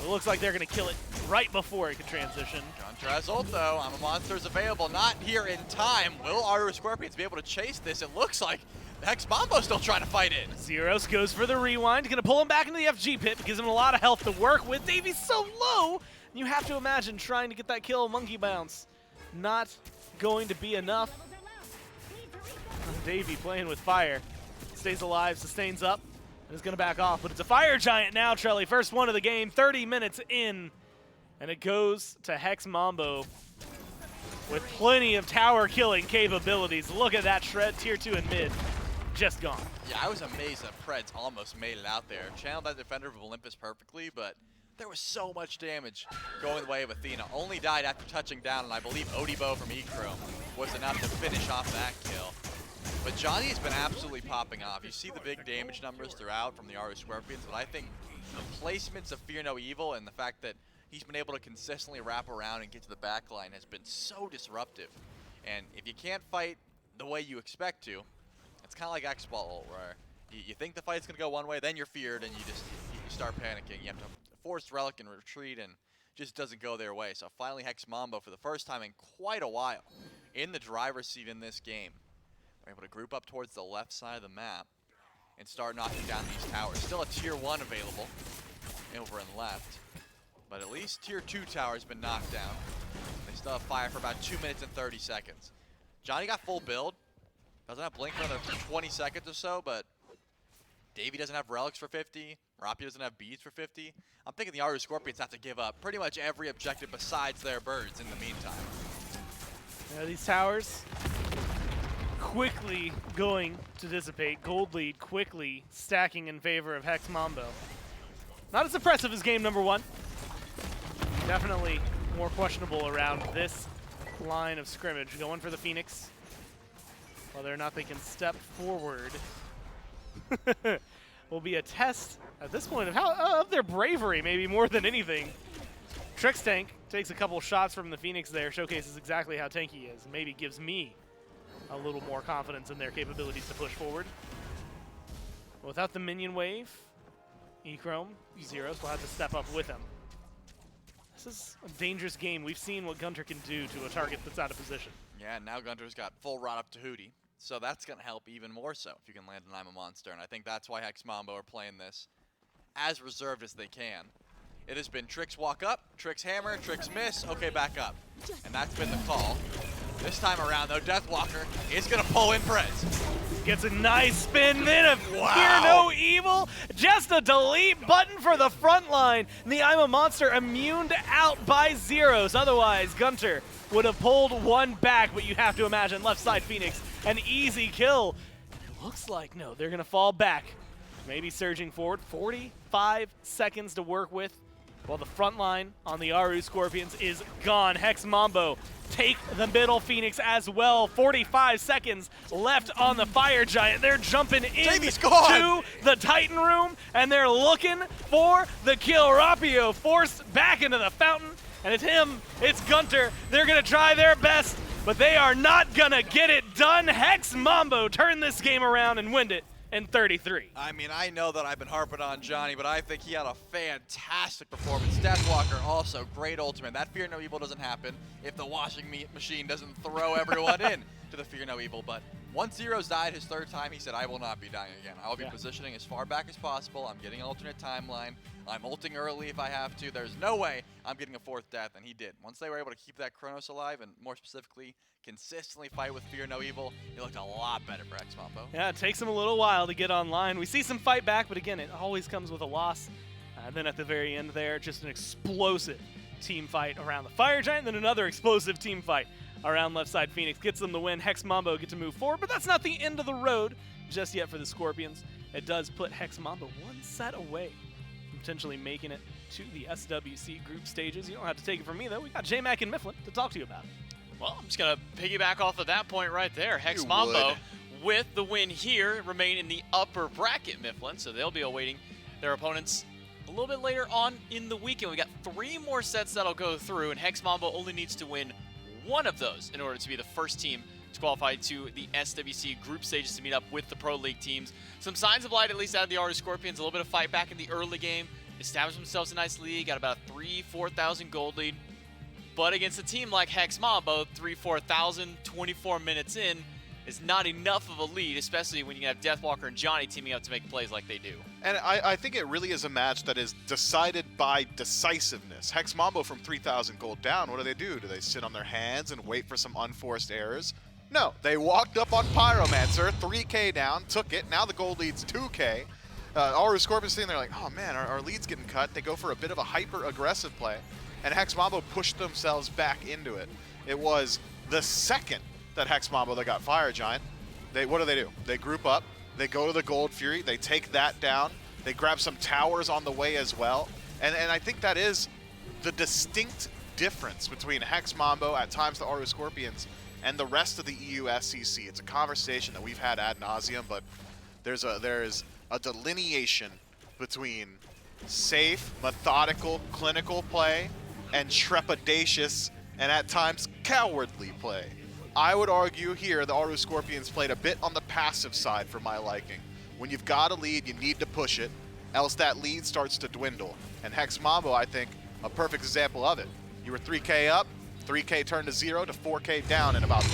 It looks like they're going to kill it right before it can transition.
GunTTeRR has ult though. I'm a Monster is available. Not here in time. Will Aaru Scorpions be able to chase this? It looks like Hex Mambo's still trying to fight it.
Zyrhoes goes for the rewind. Going to pull him back into the FG pit. Gives him a lot of health to work with. Davy's so low. You have to imagine trying to get that kill. Monkey bounce. Not going to be enough. Davey playing with fire. Stays alive, sustains up. Is going to back off, but it's a Fire Giant now, Trelly. First one of the game, 30 minutes in. And it goes to Hex Mambo with plenty of tower killing capabilities. Look at that shred, tier 2 and mid. Just gone.
Yeah, I was amazed that Predss almost made it out there. Channeled that Defender of Olympus perfectly, but there was so much damage going the way of Athena. Only died after touching down, and I believe Odibo from Echrome was enough to finish off that kill. But Johnny has been absolutely popping off. You see the big damage numbers throughout from the Aaru Scorpions, but I think the placements of Fear No Evil and the fact that he's been able to consistently wrap around and get to the back line has been so disruptive. And if you can't fight the way you expect to, it's kind of like X-Ball ult, where you think the fight's going to go one way, then you're feared, and you start panicking. You have to force Relic and retreat, and it just doesn't go their way. So finally, Hex Mambo, for the first time in quite a while, in the driver's seat in this game, are able to group up towards the left side of the map and start knocking down these towers. Still a tier 1 available over and left, but at least tier 2 tower has been knocked down. They still have fire for about 2 minutes and 30 seconds. Johnny got full build. Doesn't have blink for another 20 seconds or so, but Davey doesn't have relics for 50. Rapio doesn't have beads for 50. I'm thinking the Aaru Scorpions have to give up pretty much every objective besides their birds in the meantime.
Yeah, these towers quickly going to dissipate. Gold lead quickly stacking in favor of Hex Mambo. Not as impressive as game number 1. Definitely more questionable around this line of scrimmage. Going for the Phoenix. Whether or not they can step forward will be a test at this point of their bravery, maybe more than anything. Trixtank takes a couple shots from the Phoenix there, showcases exactly how tanky he is. Maybe gives me a little more confidence in their capabilities to push forward. Without the minion wave, Echrome, Zyrhoes will have to step up with him. This is a dangerous game. We've seen what GunTTeRR can do to a target that's out of position.
Yeah, now GunTTR's got full rod up to Hootie, so that's going to help even more so if you can land an I'm a Monster, and I think that's why Hex Mambo are playing this as reserved as they can. It has been Trix walk up, Trix hammer, Trix miss, okay, back up. And that's been the call. This time around, though, Deathwalker is going to pull in Predss.
Gets a nice spin, then a Fear No Evil. Just a delete button for the front line. And the I'm a Monster immuned out by Zyrhoes. Otherwise, GunTTRR would have pulled one back, but you have to imagine left side Phoenix, an easy kill. It looks like, no, they're going to fall back. Maybe surging forward. 45 seconds to work with. While the front line on the Aaru Scorpions is gone. Hex Mambo take the middle Phoenix as well. 45 seconds left on the Fire Giant. They're jumping into the Titan room, and they're looking for the kill. Rapio forced back into the fountain, and it's him, it's GunTTRR. They're going to try their best, but they are not going to get it done. Hex Mambo turn this game around and win it in 33.
I mean, I know that I've been harping on Johnny, but I think he had a fantastic performance. Deathwalker also, great ultimate. That Fear No Evil doesn't happen if the washing machine doesn't throw everyone in to the Fear No Evil. But once Zyrhoes died his third time, he said, I will not be dying again. I will be positioning as far back as possible. I'm getting an alternate timeline. I'm ulting early if I have to. There's no way I'm getting a fourth death, and he did. Once they were able to keep that Chronos alive, and more specifically, consistently fight with Fear No Evil, it looked a lot better for Hex Mambo.
Yeah, it takes him a little while to get online. We see some fight back, but again, it always comes with a loss. And then at the very end there, just an explosive team fight around the Fire Giant, then another explosive team fight around left side Phoenix. Gets them the win. Hex Mambo get to move forward, but that's not the end of the road just yet for the Scorpions. It does put Hex Mambo one set away from potentially making it to the SWC group stages. You don't have to take it from me, though. We got J-Mac and Mifflin to talk to you about it.
Well, I'm just going to piggyback off of that point right there. Hex Mambo, with the win here, remain in the upper bracket, Mifflin, so they'll be awaiting their opponents a little bit later on in the weekend. We got 3 more sets that'll go through, and Hex Mambo only needs to win one of those in order to be the first team to qualify to the SWC group stages to meet up with the Pro League teams. Some signs of light, at least out of the Aaru Scorpions, a little bit of fight back in the early game. Established themselves a nice lead, got about a 3,000-4,000 gold lead. But against a team like Hex Mambo, 3,000-4,000, 24 minutes in, is not enough of a lead, especially when you have Deathwalker and Johnny teaming up to make plays like they do.
And I think it really is a match that is decided by decisiveness. Hex Mambo from 3,000 gold down, what do? Do they sit on their hands and wait for some unforced errors? No, they walked up on Pyromancer, 3K down, took it, now the gold lead's 2K. Aaru Scorpions sitting there like, oh man, our lead's getting cut. They go for a bit of a hyper-aggressive play, and Hex Mambo pushed themselves back into it. It was the second that Hex Mambo that got Fire Giant. What do? They group up, they go to the Gold Fury, they take that down, they grab some towers on the way as well, and I think that is the distinct difference between Hex Mambo, at times the Aaru Scorpions, and the rest of the EU SCC. It's a conversation that we've had ad nauseum, but there is a delineation between safe, methodical, clinical play and trepidatious and at times cowardly play. I would argue here the Aaru Scorpions played a bit on the passive side for my liking. When you've got a lead, you need to push it, else that lead starts to dwindle. And Hex Mambo, I think, a perfect example of it. You were 3K up, 3K turned to 0 to 4K down in about,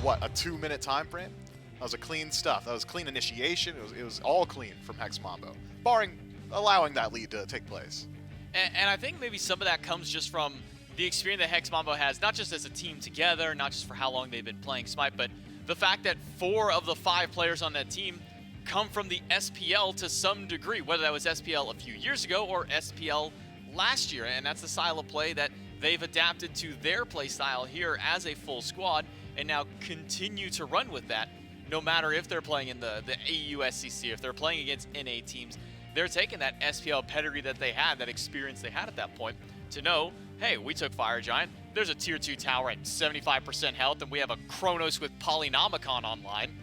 what, a 2-minute time frame? That was a clean stuff. That was clean initiation. It was all clean from Hex Mambo, barring allowing that lead to take place.
And I think maybe some of that comes just from the experience that Hex Mambo has, not just as a team together, not just for how long they've been playing Smite, but the fact that 4 of the 5 players on that team come from the SPL to some degree, whether that was SPL a few years ago or SPL last year. And that's the style of play that they've adapted to their play style here as a full squad, and now continue to run with that, no matter if they're playing in the AU SCC, if they're playing against NA teams. they're taking that SPL pedigree that they had, that experience they had at that point, to know, hey, we took Fire Giant. There's a tier 2 tower at 75% health, and we have a Chronos with Polynomicon online.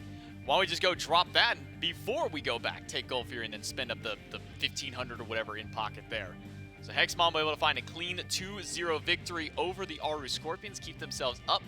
Why don't we just go drop that before we go back, take Gold Fury, and then spend up the 1,500 or whatever in pocket there. So Hex Mambo able to find a clean 2-0 victory over the Aaru Scorpions, keep themselves up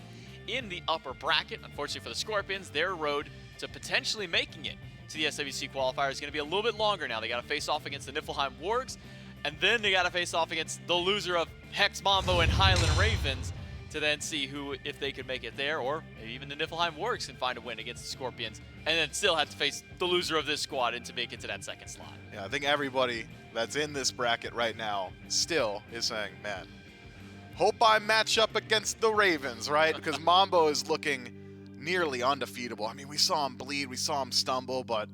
in the upper bracket. Unfortunately for the Scorpions, their road to potentially making it to the SWC qualifier is going to be a little bit longer now. They got to face off against the Niflheim Wargs, and then they got to face off against the loser of Hex Mambo and Highland Ravens to then see who, if they could make it there, or maybe even the Niflheim Wargs can find a win against the Scorpions, and then still have to face the loser of this squad and to make it to that second slot.
Yeah, I think everybody that's in this bracket right now still is saying, man, hope I match up against the Ravens, right? Because Mambo is looking nearly undefeatable. I mean, we saw him bleed, we saw him stumble, but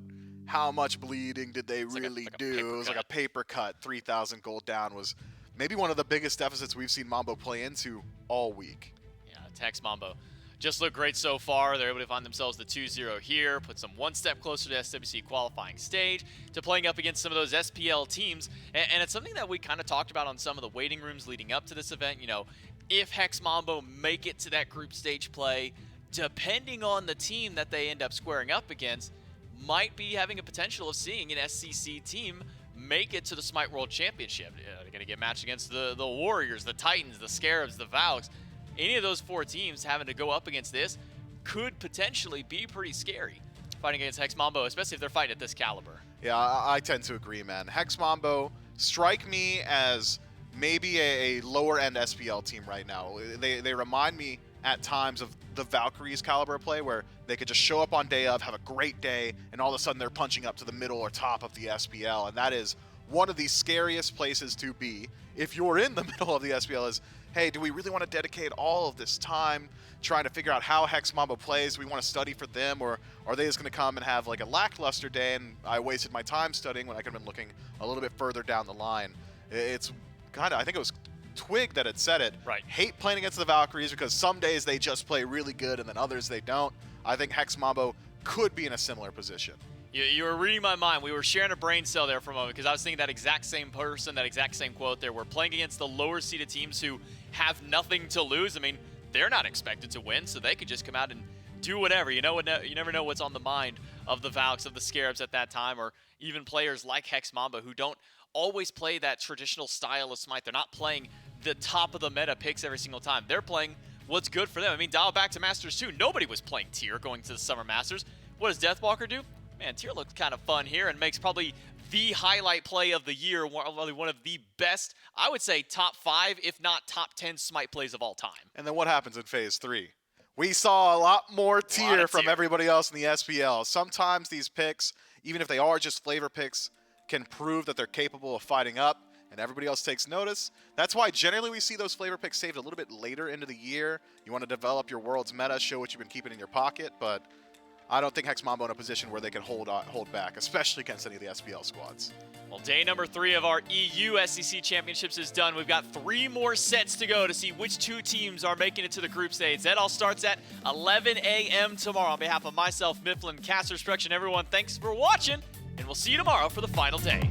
how much bleeding did they really do? It was like a paper cut. 3,000 gold down was maybe one of the biggest deficits we've seen Mambo play into all week.
Yeah, Hex Mambo just look great so far. They're able to find themselves the 2-0 here, puts them one step closer to SWC qualifying stage, to playing up against some of those SPL teams. And it's something that we kind of talked about on some of the waiting rooms leading up to this event. You know, if Hex Mambo make it to that group stage play, depending on the team that they end up squaring up against, might be having a potential of seeing an SCC team make it to the Smite World Championship. They're going to get matched against the Warriors, the Titans, the Scarabs, the Valks. Any of those four teams having to go up against this could potentially be pretty scary fighting against Hex Mambo, especially if they're fighting at this caliber.
Yeah, I tend to agree, man. Hex Mambo strike me as maybe a lower-end SPL team right now. They remind me at times of the Valkyries caliber play, where they could just show up on day of, have a great day, and all of a sudden they're punching up to the middle or top of the SPL. And that is one of the scariest places to be if you're in the middle of the SPL is, hey, do we really want to dedicate all of this time trying to figure out how Hex Mambo plays? Do we want to study for them, or are they just going to come and have like a lackluster day and I wasted my time studying when I could have been looking a little bit further down the line? It's kind of, I think it was Twig that had said it.
Right.
Hate playing against the Valkyries because some days they just play really good and then others they don't. I think Hex Mambo could be in a similar position.
You were reading my mind. We were sharing a brain cell there for a moment because I was thinking that exact same person, that exact same quote there. We're playing against the lower seeded teams who have nothing to lose. I mean, they're not expected to win, so they could just come out and do whatever. You never know what's on the mind of the Valks, of the Scarabs at that time, or even players like Hex Mambo who don't always play that traditional style of Smite. They're not playing the top of the meta picks every single time. They're playing what's good for them. I mean, dial back to Masters 2. Nobody was playing Tier going to the Summer Masters. What does Deathwalker do? Man, Tier looks kind of fun here and makes probably the highlight play of the year, one of the best, I would say top 5, if not top 10 Smite plays of all time.
And then what happens in Phase 3? We saw a lot more Tier from everybody else in the SPL. Sometimes these picks, even if they are just flavor picks, can prove that they're capable of fighting up, and everybody else takes notice. That's why generally we see those flavor picks saved a little bit later into the year. You want to develop your world's meta, show what you've been keeping in your pocket, but I don't think Hex Mambo in a position where they can hold back, especially against any of the SPL squads.
Well, day number 3 of our EU SCC Championships is done. We've got 3 more sets to go to see which 2 teams are making it to the group stage. That all starts at 11 a.m. tomorrow. On behalf of myself, Mifflin, Caster, Struction, everyone, thanks for watching, and we'll see you tomorrow for the final day.